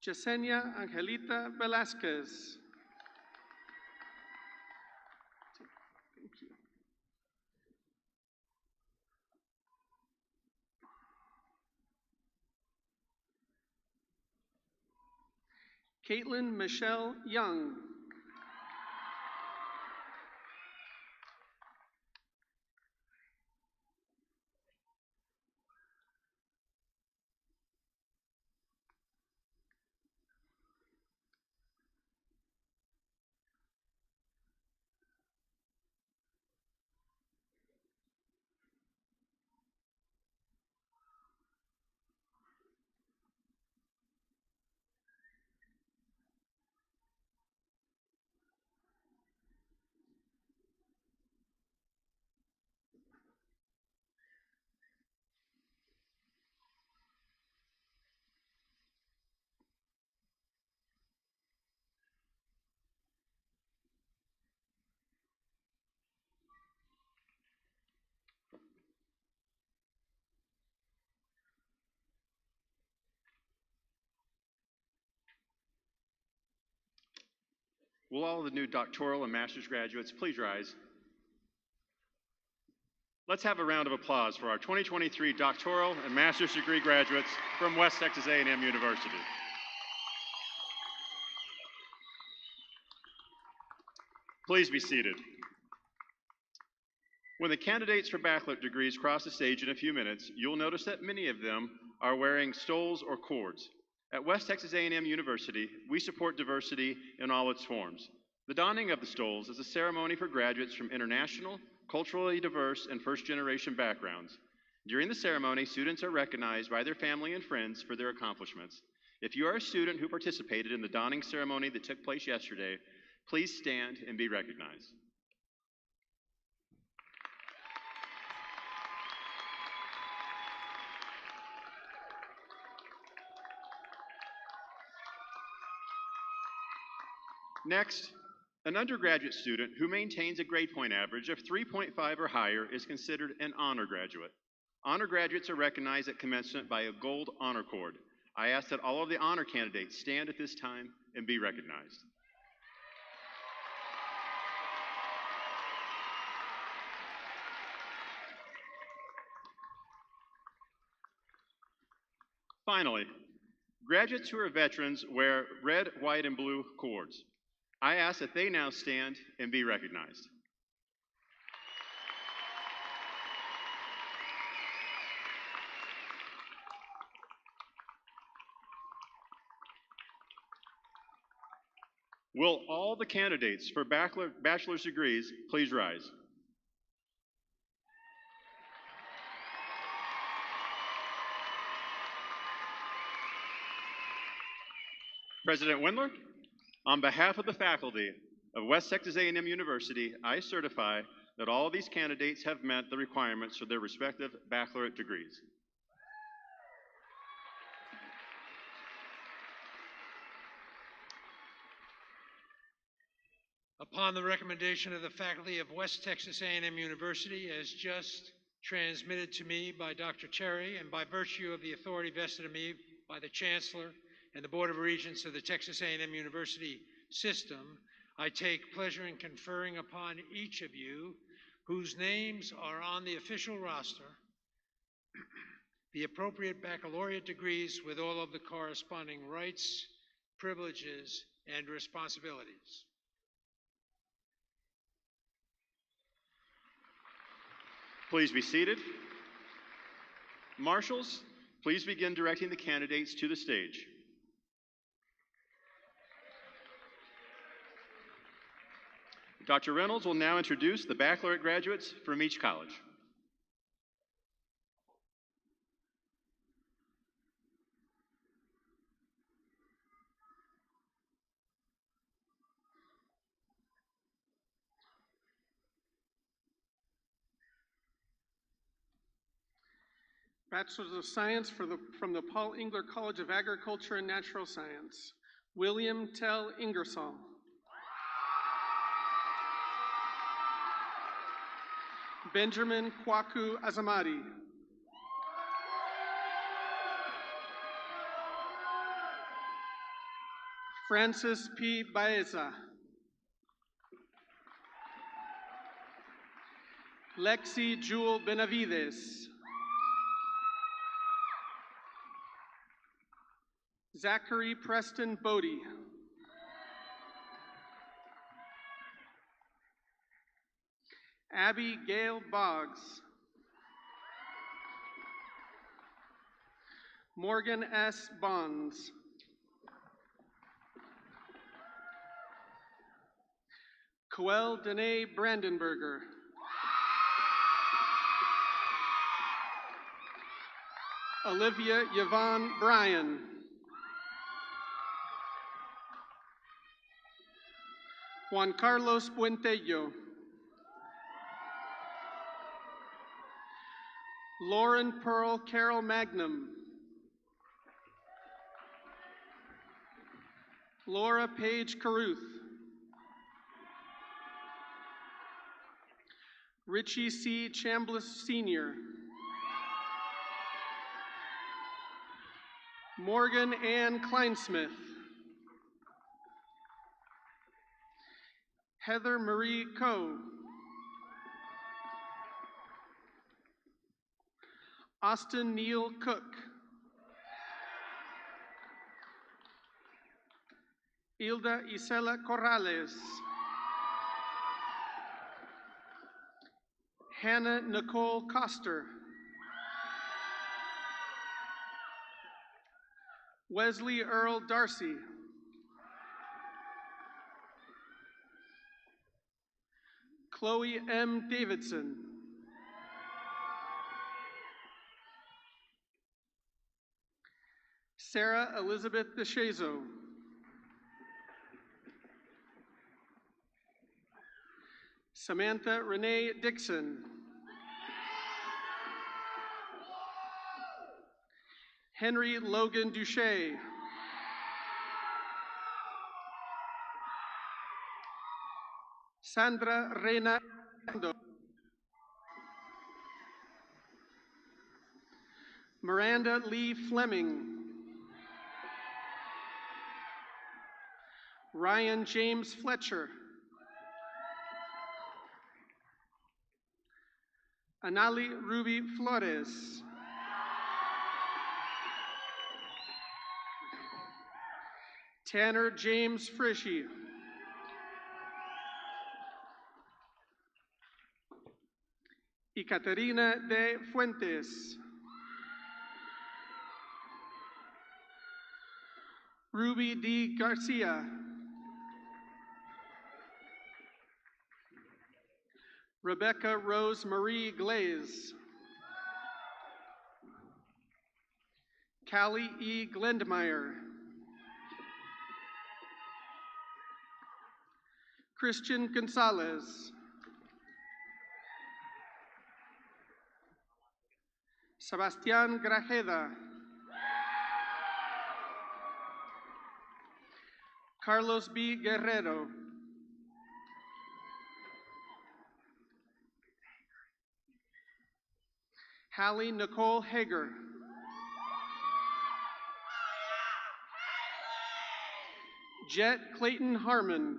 E: Yesenia Angelita Velasquez. Thank you. Caitlin Michelle Young.
A: Will all of the new doctoral and master's graduates please rise? Let's have a round of applause for our 2023 doctoral and master's degree graduates from West Texas A&M University. Please be seated. When the candidates for bachelor degrees cross the stage in a few minutes, you'll notice that many of them are wearing stoles or cords. At West Texas A&M University, we support diversity in all its forms. The donning of the stoles is a ceremony for graduates from international, culturally diverse, and first-generation backgrounds. During the ceremony, students are recognized by their family and friends for their accomplishments. If you are a student who participated in the donning ceremony that took place yesterday, please stand and be recognized. Next, an undergraduate student who maintains a grade point average of 3.5 or higher is considered an honor graduate. Honor graduates are recognized at commencement by a gold honor cord. I ask that all of the honor candidates stand at this time and be recognized. Finally, graduates who are veterans wear red, white, and blue cords. I ask that they now stand and be recognized. Will all the candidates for bachelor's degrees please rise? President Wendler, on behalf of the faculty of West Texas A&M University, I certify that all of these candidates have met the requirements for their respective baccalaureate degrees.
D: Upon the recommendation of the faculty of West Texas A&M University, as just transmitted to me by Dr. Terry, and by virtue of the authority vested in me by the Chancellor and the Board of Regents of the Texas A&M University system, I take pleasure in conferring upon each of you whose names are on the official roster the appropriate baccalaureate degrees with all of the corresponding rights, privileges, and responsibilities.
A: Please be seated. Marshals, please begin directing the candidates to the stage. Dr. Reynolds will now introduce the baccalaureate graduates from each college.
E: Bachelor's of Science from the Paul Engler College of Agriculture and Natural Science, William Tell Ingersoll. Benjamin Kwaku Azamadi. Francis P. Baeza. Lexi Jewel Benavides. Zachary Preston Bodie. Abby Gail Boggs. Morgan S. Bonds. Coel Danae Brandenberger. Olivia Yvonne Bryan. Juan Carlos Buentello. Lauren Pearl Carroll Magnum. Laura Page Caruth. Richie C. Chambliss Sr. Morgan Ann Kleinsmith. Heather Marie Coe. Austin Neal Cook. Hilda Isela Corrales. Hannah Nicole Coster. Wesley Earl Darcy. Chloe M. Davidson. Sarah Elizabeth DeShazo. Samantha Renee Dixon. Henry Logan Duche. Sandra Reina, Miranda Lee Fleming, Ryan James Fletcher, Anali Ruby Flores, Tanner James Frischie, Ekaterina de Fuentes, Ruby D. Garcia, Rebecca Rose Marie Glaze, Callie E. Glendmeyer, Christian Gonzalez, Sebastián Grajeda, Carlos B. Guerrero, Hallie Nicole Hager, Jet Clayton Harmon,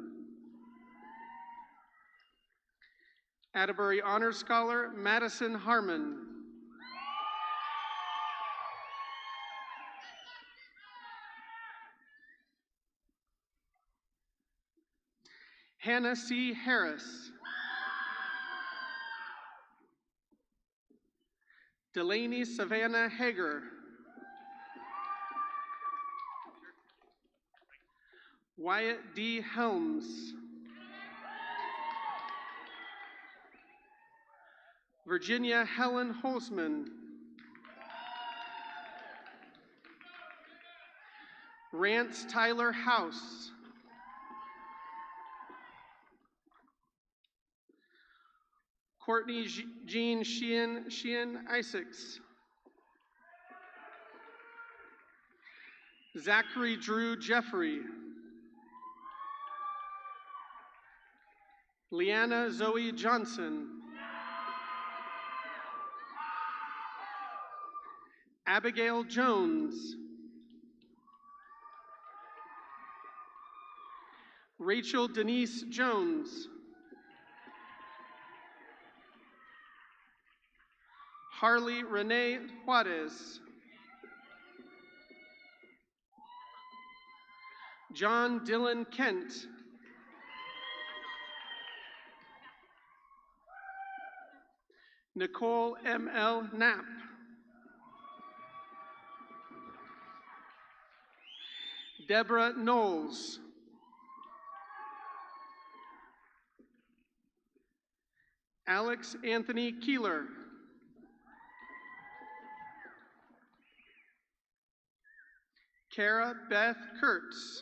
E: Atterbury Honor Scholar Madison Harmon, Hannah C. Harris, Delaney Savannah Hager, Wyatt D. Helms, Virginia Helen Holzman, Rance Tyler House, Courtney Jean Sheehan Isaacs, Zachary Drew Jeffrey, Leanna Zoe Johnson, Abigail Jones, Rachel Denise Jones, Harley Renee Juarez, John Dylan Kent, Nicole M.L. Knapp, Deborah Knowles, Alex Anthony Keeler, Kara Beth Kurtz,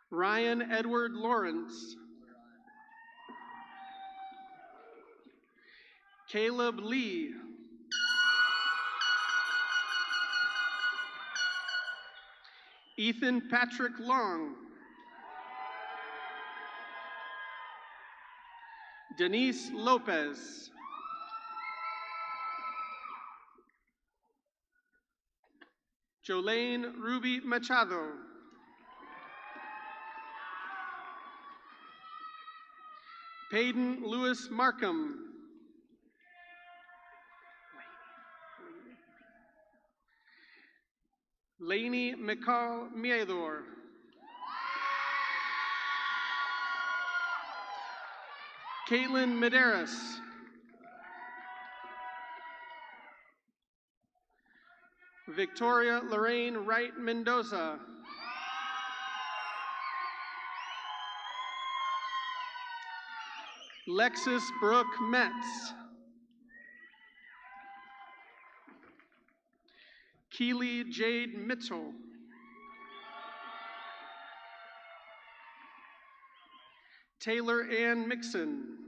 E: Ryan Edward Lawrence, Caleb Lee, Ethan Patrick Long, Denise Lopez, Jolene Ruby Machado, Peyton Lewis Markham, Lainey McCall Miedor, Caitlin Medeiros, Victoria Lorraine Wright Mendoza, Lexus Brooke Metz, Keely Jade Mitchell, Taylor Ann Mixon,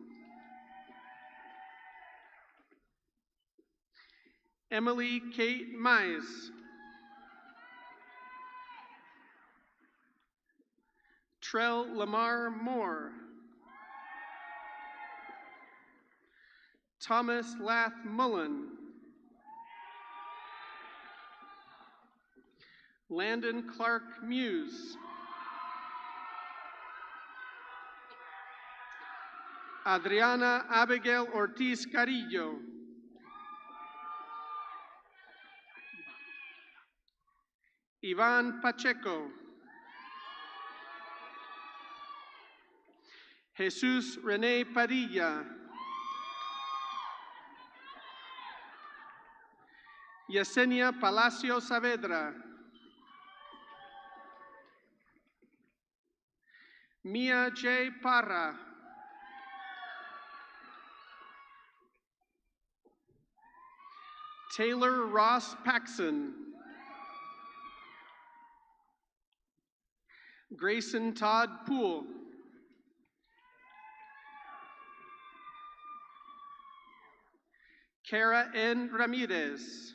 E: Emily Kate Mize, Trell Lamar Moore, Thomas Lath Mullen, Landon Clark Muse, Adriana Abigail Ortiz Carillo, Ivan Pacheco, Jesus Rene Padilla, Yesenia Palacio Saavedra, Mia J. Parra, Taylor Ross Paxson, Grayson Todd Poole, Kara N. Ramirez,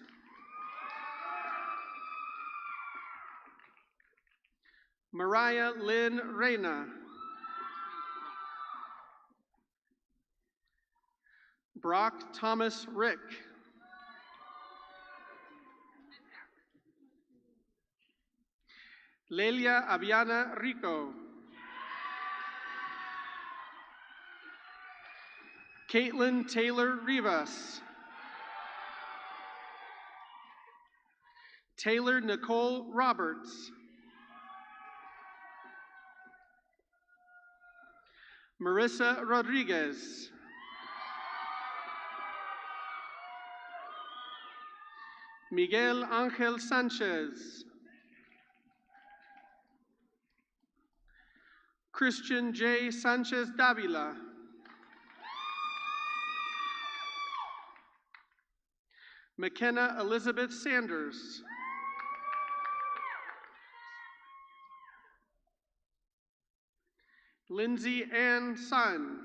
E: Mariah Lynn Reyna, Brock Thomas Rick, Lelia Aviana Rico, Caitlin Taylor Rivas, Taylor Nicole Roberts, Marissa Rodriguez, Miguel Angel Sanchez, Christian J. Sanchez Davila, McKenna Elizabeth Sanders, Lindsay Ann Sun,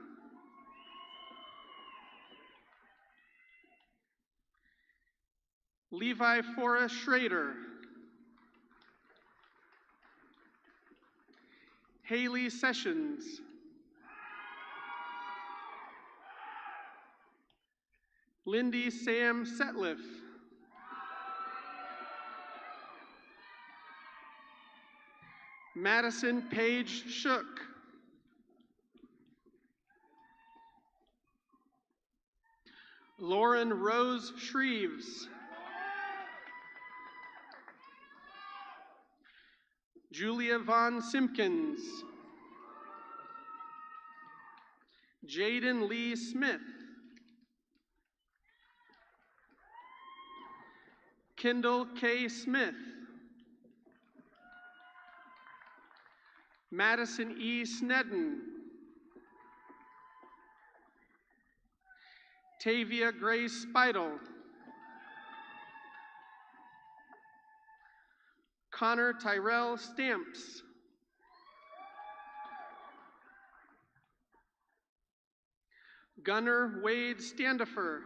E: Levi Forrest Schrader, Haley Sessions, Lindy Sam Setliff, Madison Paige Shook, Lauren Rose Shreves, Julia Von Simpkins, Jaden Lee Smith, Kendall K. Smith, Madison E. Snedden, Tavia Grace Speidel, Connor Tyrell Stamps, Gunnar Wade Standifer,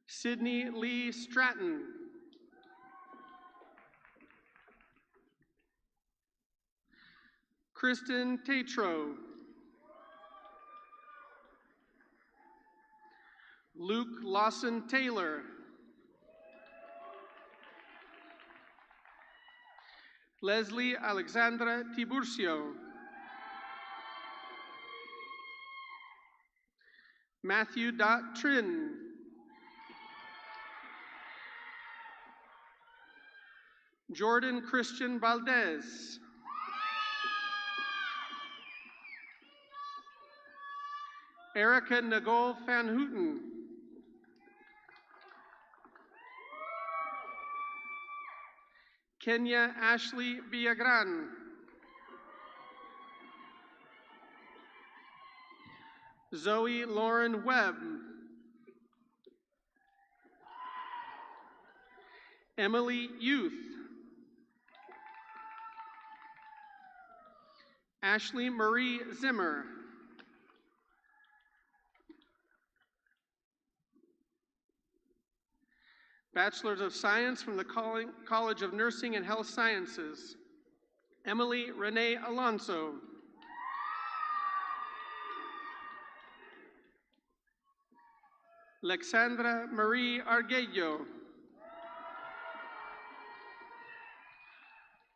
E: Sydney Lee Stratton, Kristen Tatro, Luke Lawson Taylor, Leslie Alexandra Tiburcio, Matthew Dot Trin, Jordan Christian Valdez, Erica Nicole Van Houten, Kenya Ashley Villagran, Zoe Lauren Webb, Emily Youth, Ashley Marie Zimmer, Bachelor's of Science from the College of Nursing and Health Sciences, Emily Renee Alonso. Alexandra Marie Arguello.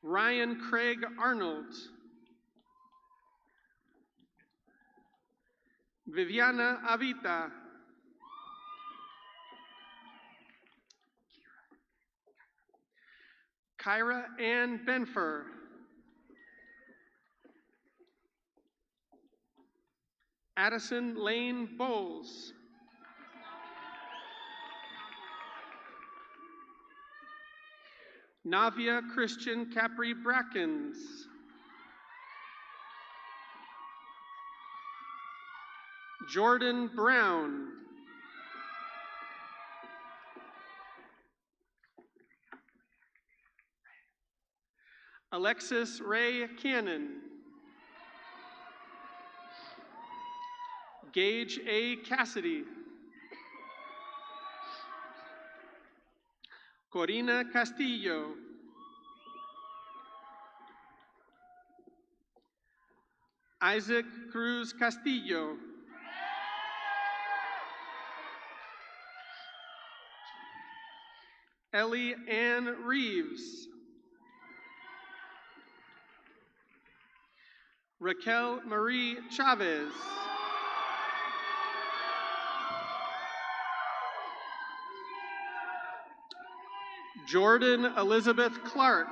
E: Ryan Craig Arnold. Viviana Avita. Kyra Ann Benfer. Addison Lane Bowles. Navia Christian Capri Brackens. Jordan Brown. Alexis Ray Cannon. Gage A. Cassidy. Corina Castillo. Isaac Cruz Castillo. Ellie Ann Reeves. Raquel Marie Chavez. Jordan Elizabeth Clark.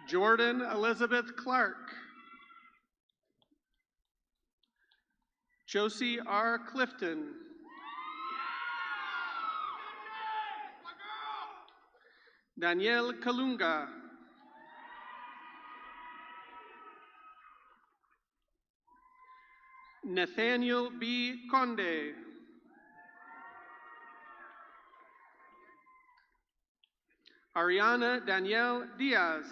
E: Jordan Elizabeth Clark. Josie R. Clifton. Danielle Kalunga. Nathaniel B. Conde. Ariana Danielle Diaz.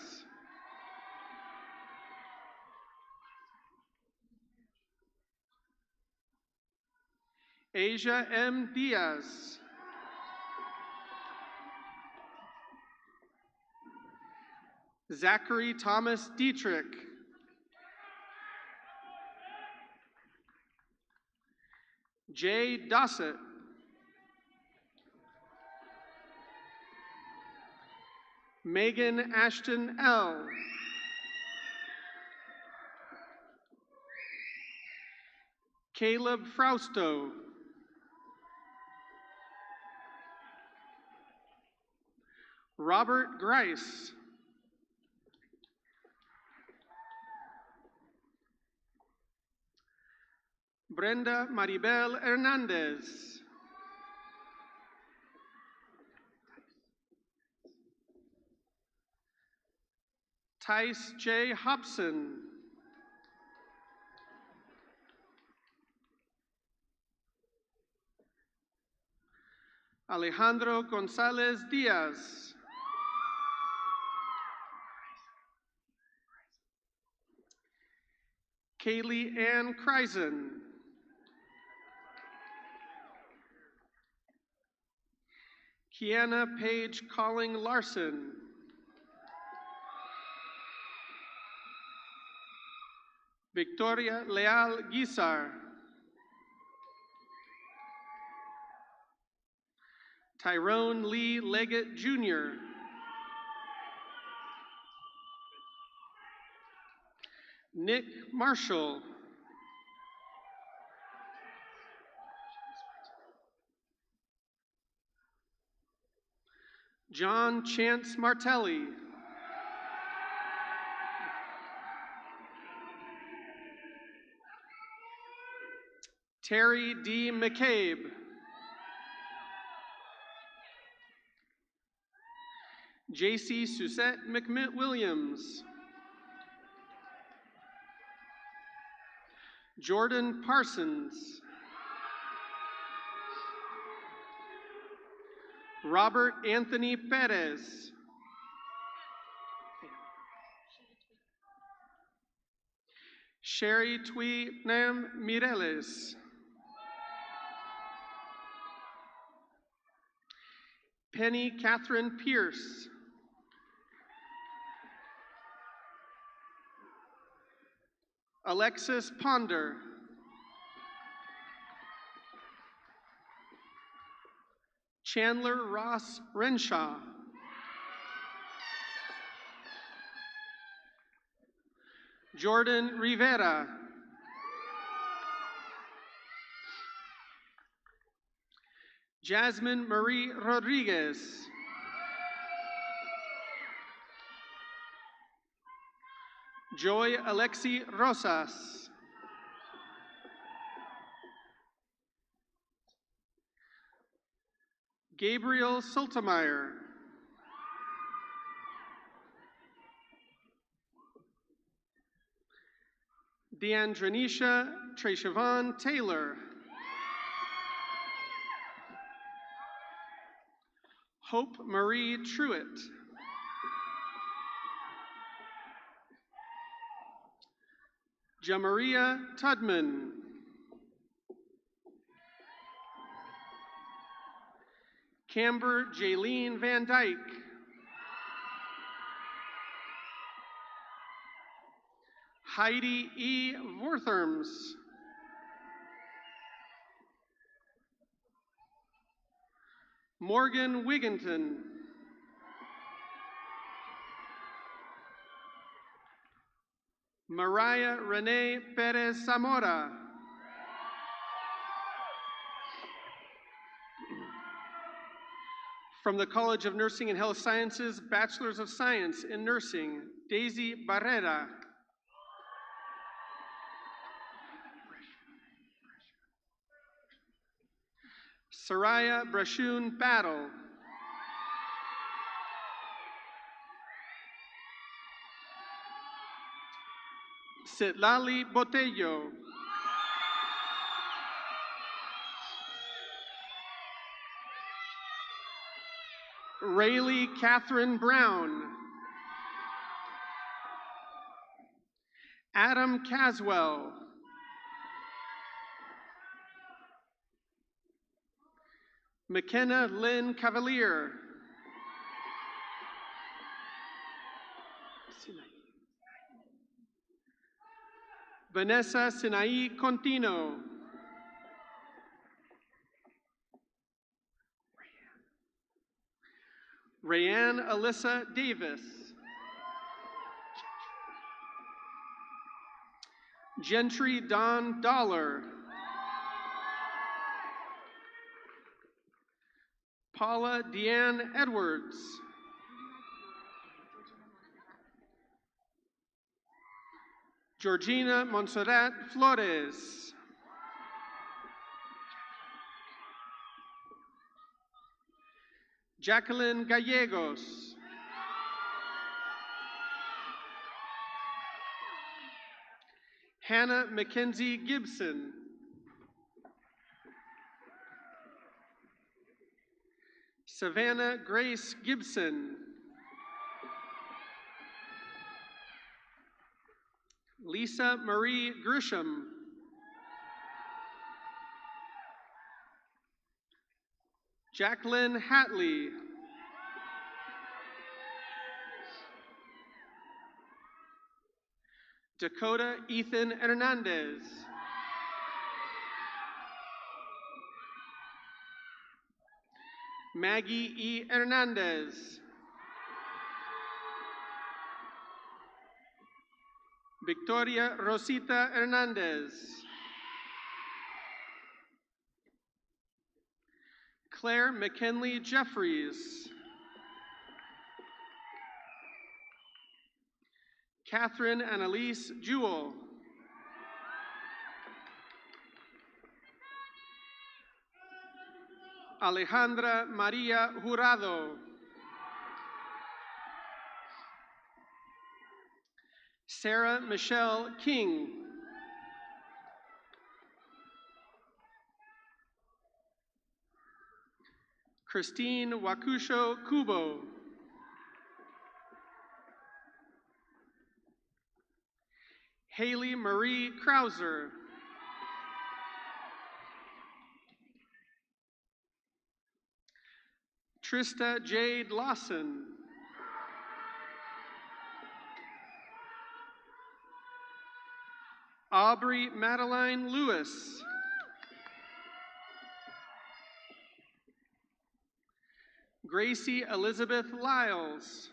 E: Asia M. Diaz. Zachary Thomas Dietrich. Jay Dossett. Megan Ashton L. Caleb Frausto. Robert Grice. Brenda Maribel Hernandez. Tice J. Hobson. Alejandro Gonzalez Diaz. Kaylee Ann Kreisen. Kiana Paige Calling Larson. Victoria Leal Guisar. Tyrone Lee Leggett Jr. Nick Marshall. John Chance Martelli. Terry D. McCabe. JC Suzette McWilliams. Jordan Parsons. Robert Anthony Perez. Sherry Twee Nam Mireles. Penny Catherine Pierce. Alexis Ponder. Chandler Ross Renshaw. Jordan Rivera. Jasmine Marie Rodriguez. Joy Alexi Rosas. Gabriel Sultemeyer. Deandrenisha Treshavon Taylor. Hope Marie Truitt. Jamaria Tudman. Camber Jaylene Van Dyke. Heidi E. Wortherms. Morgan Wigginton. Mariah Renee Perez Zamora. From the College of Nursing and Health Sciences, Bachelor's of Science in Nursing, Daisy Barrera. Soraya Brashun Battle. Sitlali Botello. Rayleigh Catherine Brown. Adam Caswell. McKenna Lynn Cavalier. Vanessa Sinai Contino. Rayanne Alyssa Davis. Gentry Don Dollar. Paula Deanne Edwards. Georgina Monserrat Flores. Jacqueline Gallegos. Hannah Mackenzie Gibson. Savannah Grace Gibson. Lisa Marie Grisham. Jacqueline Hatley. Dakota Ethan Hernandez. Maggie E. Hernandez. Victoria Rosita Hernandez. Claire McKinley Jeffries. Catherine Annalise Jewell. Alejandra Maria Jurado. Sarah Michelle King. Christine Wakusho Kubo. Haley Marie Krauser. Trista Jade Lawson. Aubrey Madeline Lewis. Gracie Elizabeth Lyles.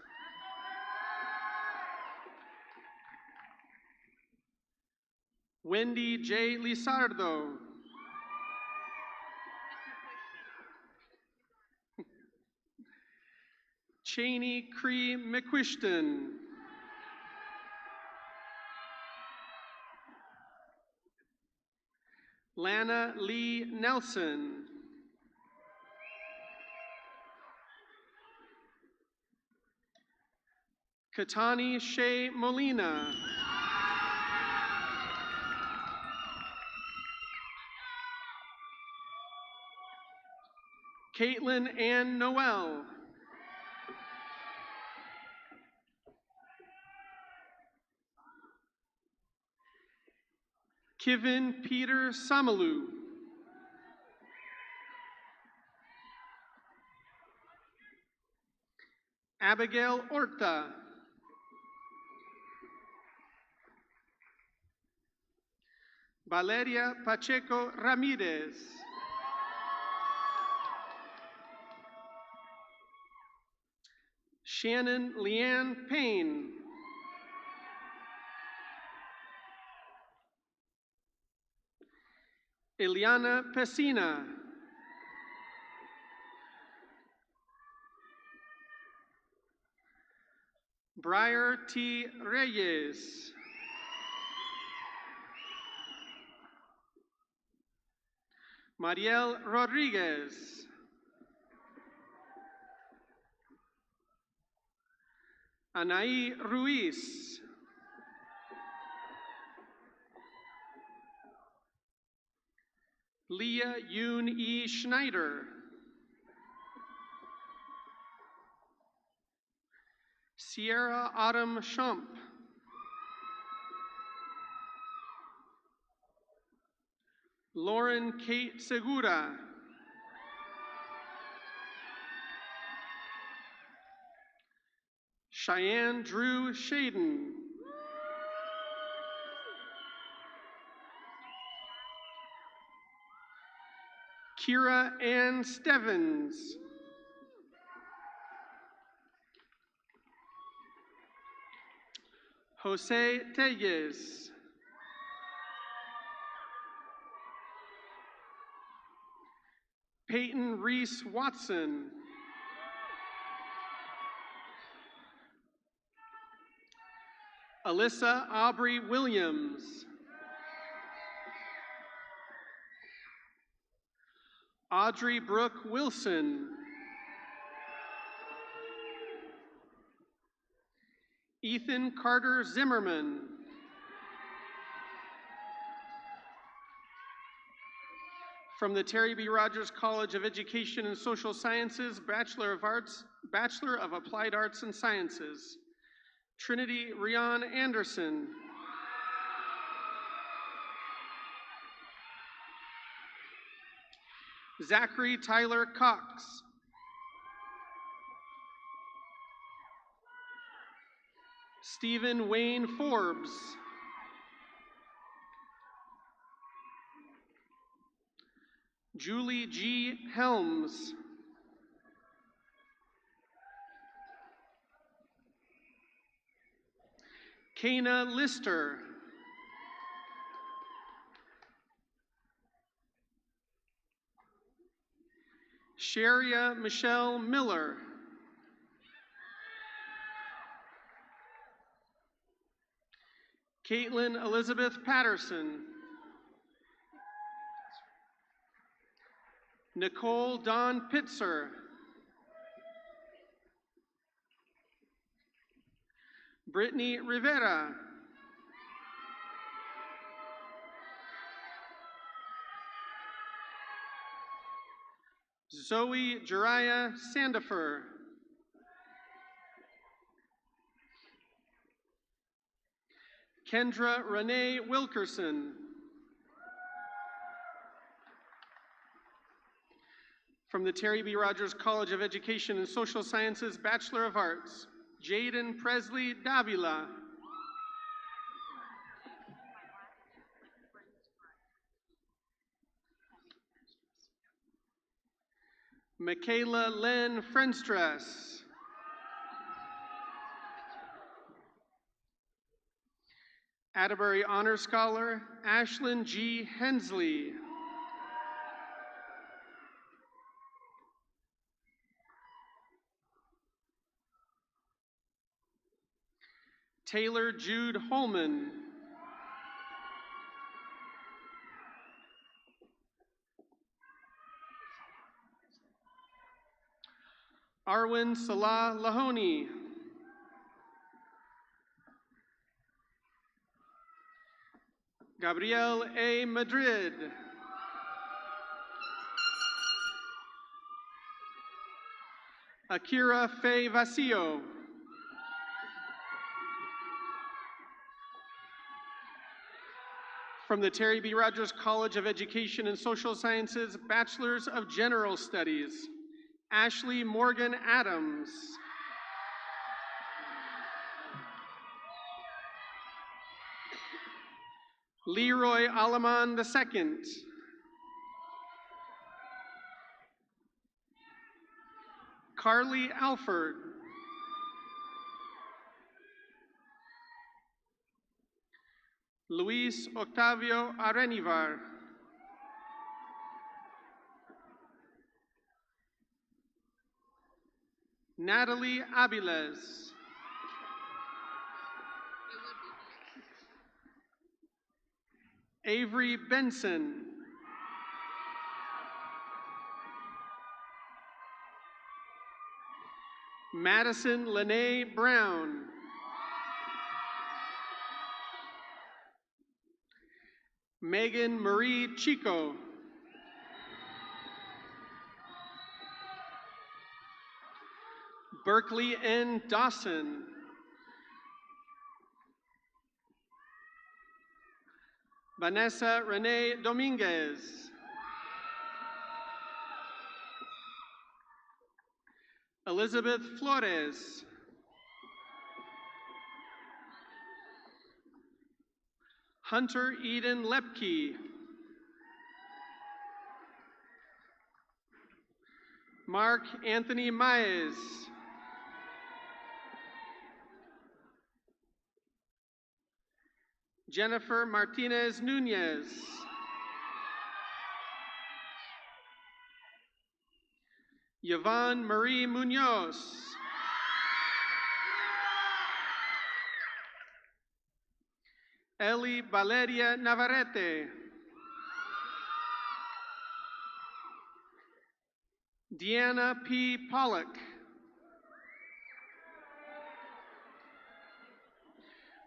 E: Wendy J. Lizardo. Cheney Cree McQuishton. Lana Lee Nelson. Katani Shea Molina. Caitlin Ann Noel. Kevin Peter Samalu. Abigail Orta. Valeria Pacheco Ramirez. Shannon Leanne Payne. Eliana Pesina. Briar T. Reyes. Mariel Rodriguez. Anaí Ruiz. Leah Yoon E. Schneider. Sierra Autumn Shump. Lauren Kate Segura. Cheyenne Drew Shaden. Kira Ann Stevens. Jose Tellez. Peyton Reese Watson. Alyssa Aubrey Williams. Audrey Brooke Wilson. Ethan Carter Zimmerman. From the Terry B. Rogers College of Education and Social Sciences, Bachelor of Arts, Bachelor of Applied Arts and Sciences, Trinity Rion Anderson. Zachary Tyler Cox. Stephen Wayne Forbes. Julie G. Helms. Kana Lister. Sharia Michelle Miller. Caitlin Elizabeth Patterson. Nicole Dawn Pitzer. Brittany Rivera. Zoe Jariah Sandifer. Kendra Renee Wilkerson. From the Terry B. Rogers College of Education and Social Sciences, Bachelor of Arts, Jaden Presley Davila. Michaela Lynn Frenstress. Atterbury Honor Scholar, Ashlyn G. Hensley. Taylor Jude Holman. Arwin Salah Lahoney. Gabriel A. Madrid. Akira Faye Vasillo. From the Terry B. Rogers College of Education and Social Sciences, Bachelor's of General Studies, Ashley Morgan Adams. Leroy Alaman II. Carly Alford. Luis Octavio Arenivar. Natalie Abiles. Avery Benson. Madison Lene Brown. Megan Marie Chico. Berkeley N. Dawson. Vanessa Renee Dominguez. Elizabeth Flores. Hunter Eden Lepke. Mark Anthony Maez. Jennifer Martinez Nunez. Yvonne Marie Munoz. Ellie Valeria Navarrete. Deanna P. Pollock.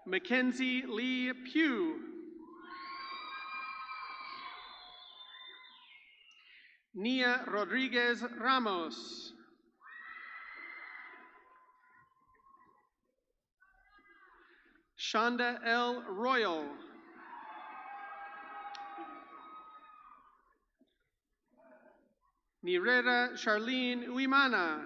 E: Mackenzie Lee Pugh. Nia Rodriguez Ramos. Shonda L. Royal. Nirera Charlene Uimana.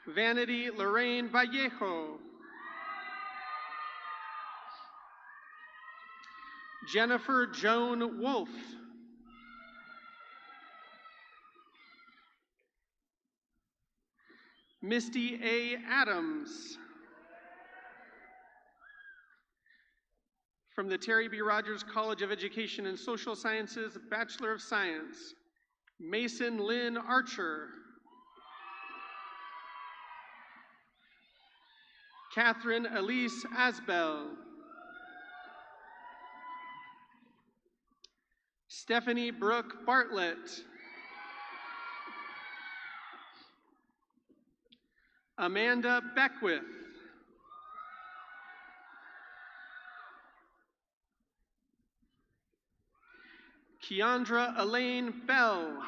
E: Vanity Lorraine Vallejo. Jennifer Joan Wolf. Misty A. Adams. From the Terry B. Rogers College of Education and Social Sciences, Bachelor of Science, Mason Lynn Archer. Catherine Elise Asbell. Stephanie Brooke Bartlett. Amanda Beckwith. Keandra Elaine Bell.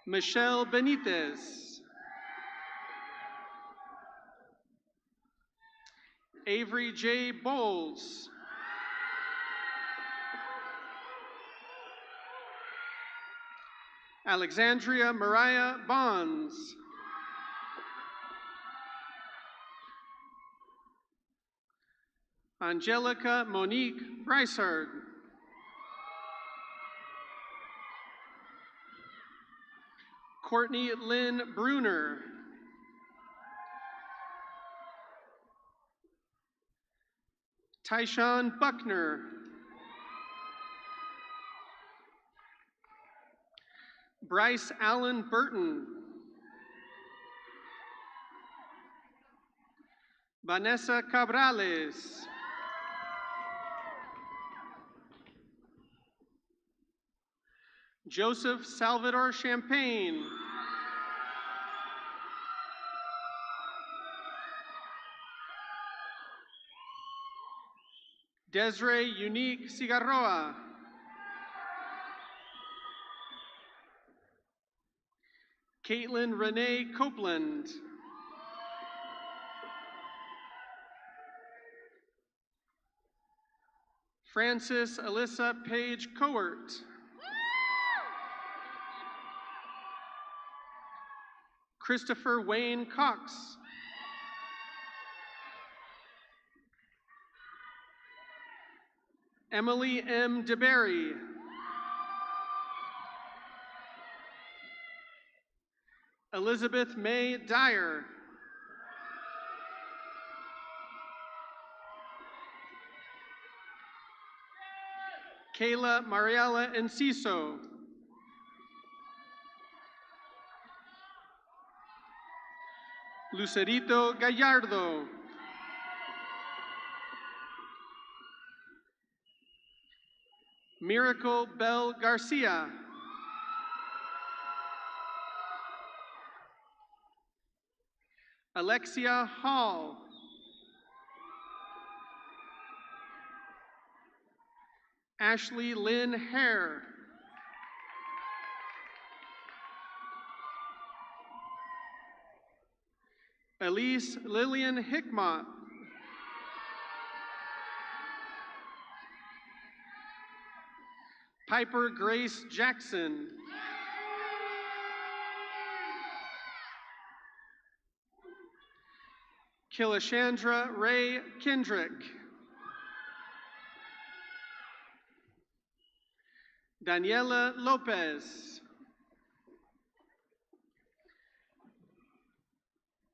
E: Michelle Benitez. Avery J. Bowles. Alexandria Mariah Bonds. Angelica Monique Bryssard. Courtney Lynn Bruner. Tyshawn Buckner. Bryce Allen Burton. Vanessa Cabrales. Joseph Salvador Champagne. Desiree Unique Cigarroa. Caitlin Renee Copeland. Francis Alyssa Page Coert. Christopher Wayne Cox. Emily M. DeBerry. Elizabeth May Dyer. Kayla Mariela Enciso. Lucerito Gallardo. Miracle Bell Garcia. Alexia Hall. Ashley Lynn Hare. Elise Lillian Hickmott. Piper Grace Jackson. Kilashandra Ray Kendrick. Daniela Lopez.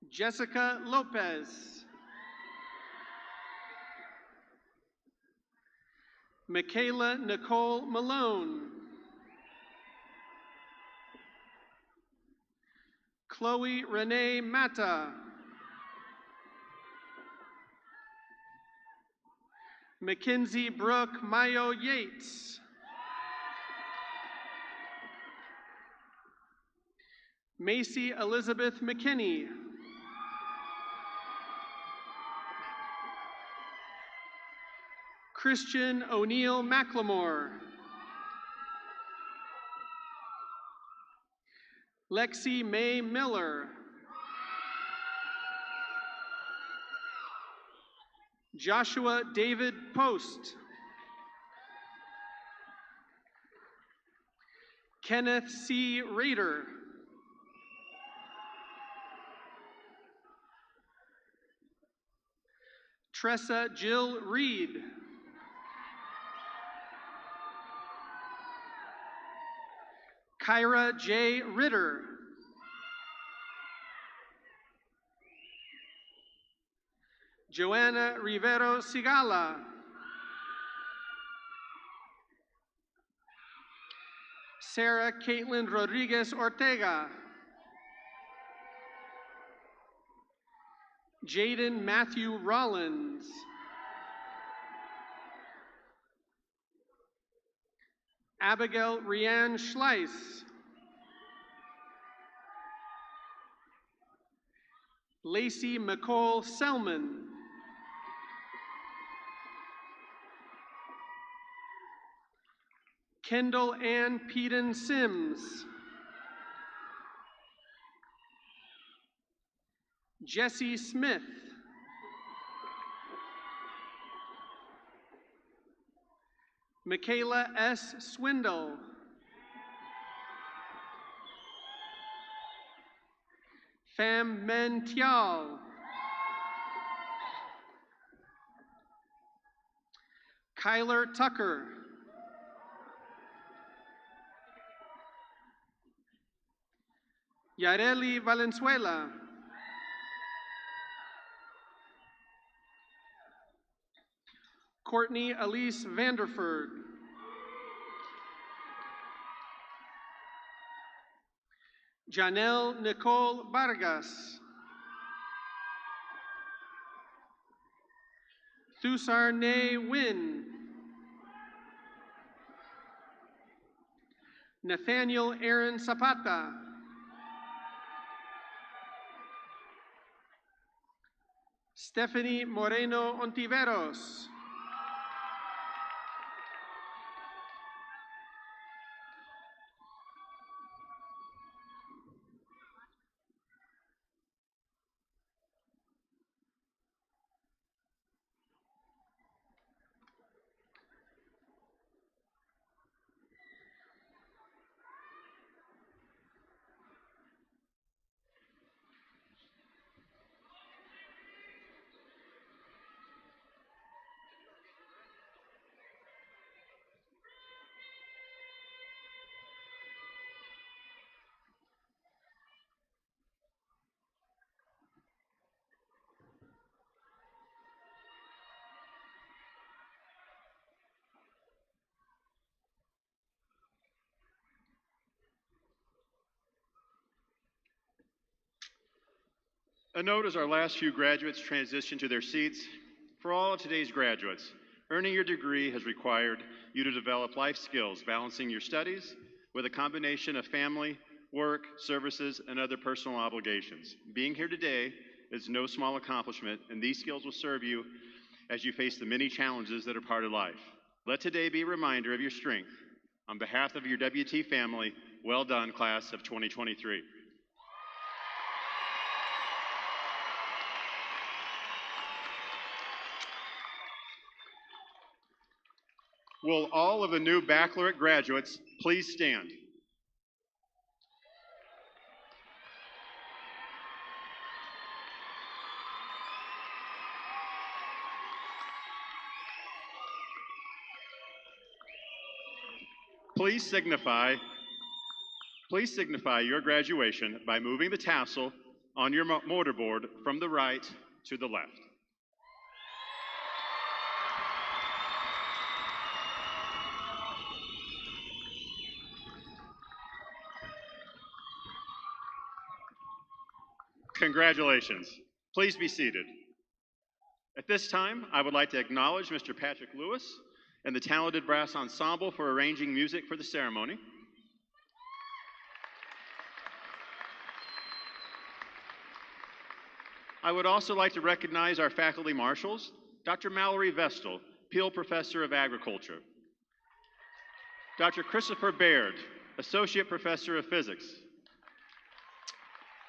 E: Jessica Lopez. Michaela Nicole Malone. Chloe Renee Mata. Mackenzie Brooke Mayo Yates. Macy Elizabeth McKinney. Christian O'Neill McLemore. Lexi Mae Miller. Joshua David Post. Kenneth C. Rader. Tressa Jill Reed. Kyra J. Ritter. Joanna Rivero Sigala. Sarah Caitlin Rodriguez Ortega. Jaden Matthew Rollins. Abigail Rianne Schleiss. Lacey McCole Selman. Kendall Ann Peden Sims. Jesse Smith. Michaela S. Swindle. Pham Men Tial. Kyler Tucker. Yareli Valenzuela. Courtney Elise Vanderford. Janelle Nicole Vargas. Thusar Ne Win. Nathaniel Aaron Zapata. Stephanie Moreno Ontiveros.
A: A note as our last few graduates transition to their seats. For all of today's graduates, earning your degree has required you to develop life skills, balancing your studies with a combination of family, work, services, and other personal obligations. Being here today is no small accomplishment, and these skills will serve you as you face the many challenges that are part of life. Let today be a reminder of your strength. On behalf of your WT family, well done, class of 2023. Will all of the new baccalaureate graduates please stand? Please signify your graduation by moving the tassel on your mortarboard from the right to the left. Congratulations. Please be seated. At this time, I would like to acknowledge Mr. Patrick Lewis and the talented brass ensemble for arranging music for the ceremony. I would also like to recognize our faculty marshals, Dr. Mallory Vestal, Peel Professor of Agriculture, Dr. Christopher Baird, Associate Professor of Physics,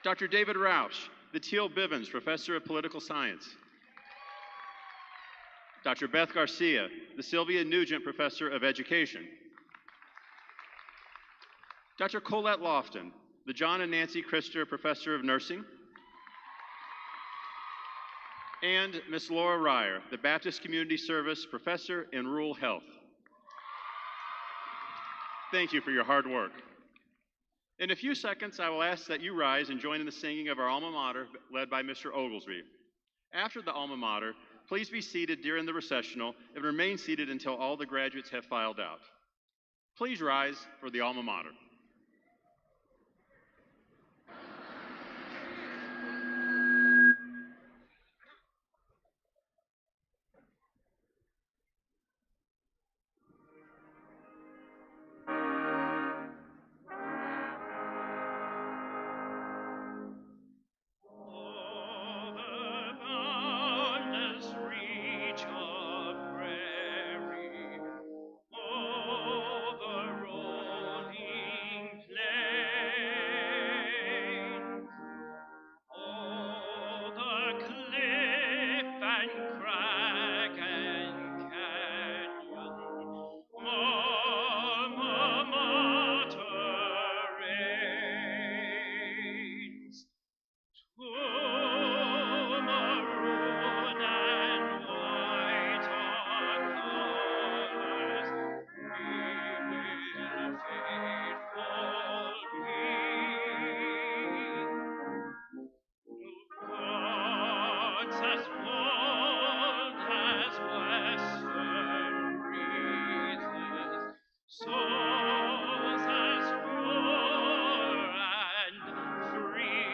A: Dr. David Rausch, the Teal Bivens Professor of Political Science, Dr. Beth Garcia, the Sylvia Nugent Professor of Education, Dr. Colette Lofton, the John and Nancy Krister Professor of Nursing, and Ms. Laura Ryer, the Baptist Community Service Professor in Rural Health. Thank you for your hard work. In a few seconds, I will ask that you rise and join in the singing of our alma mater, led by Mr. Oglesby. After the alma mater, please be seated during the recessional and remain seated until all the graduates have filed out. Please rise for the alma mater.
F: souls as pure and free.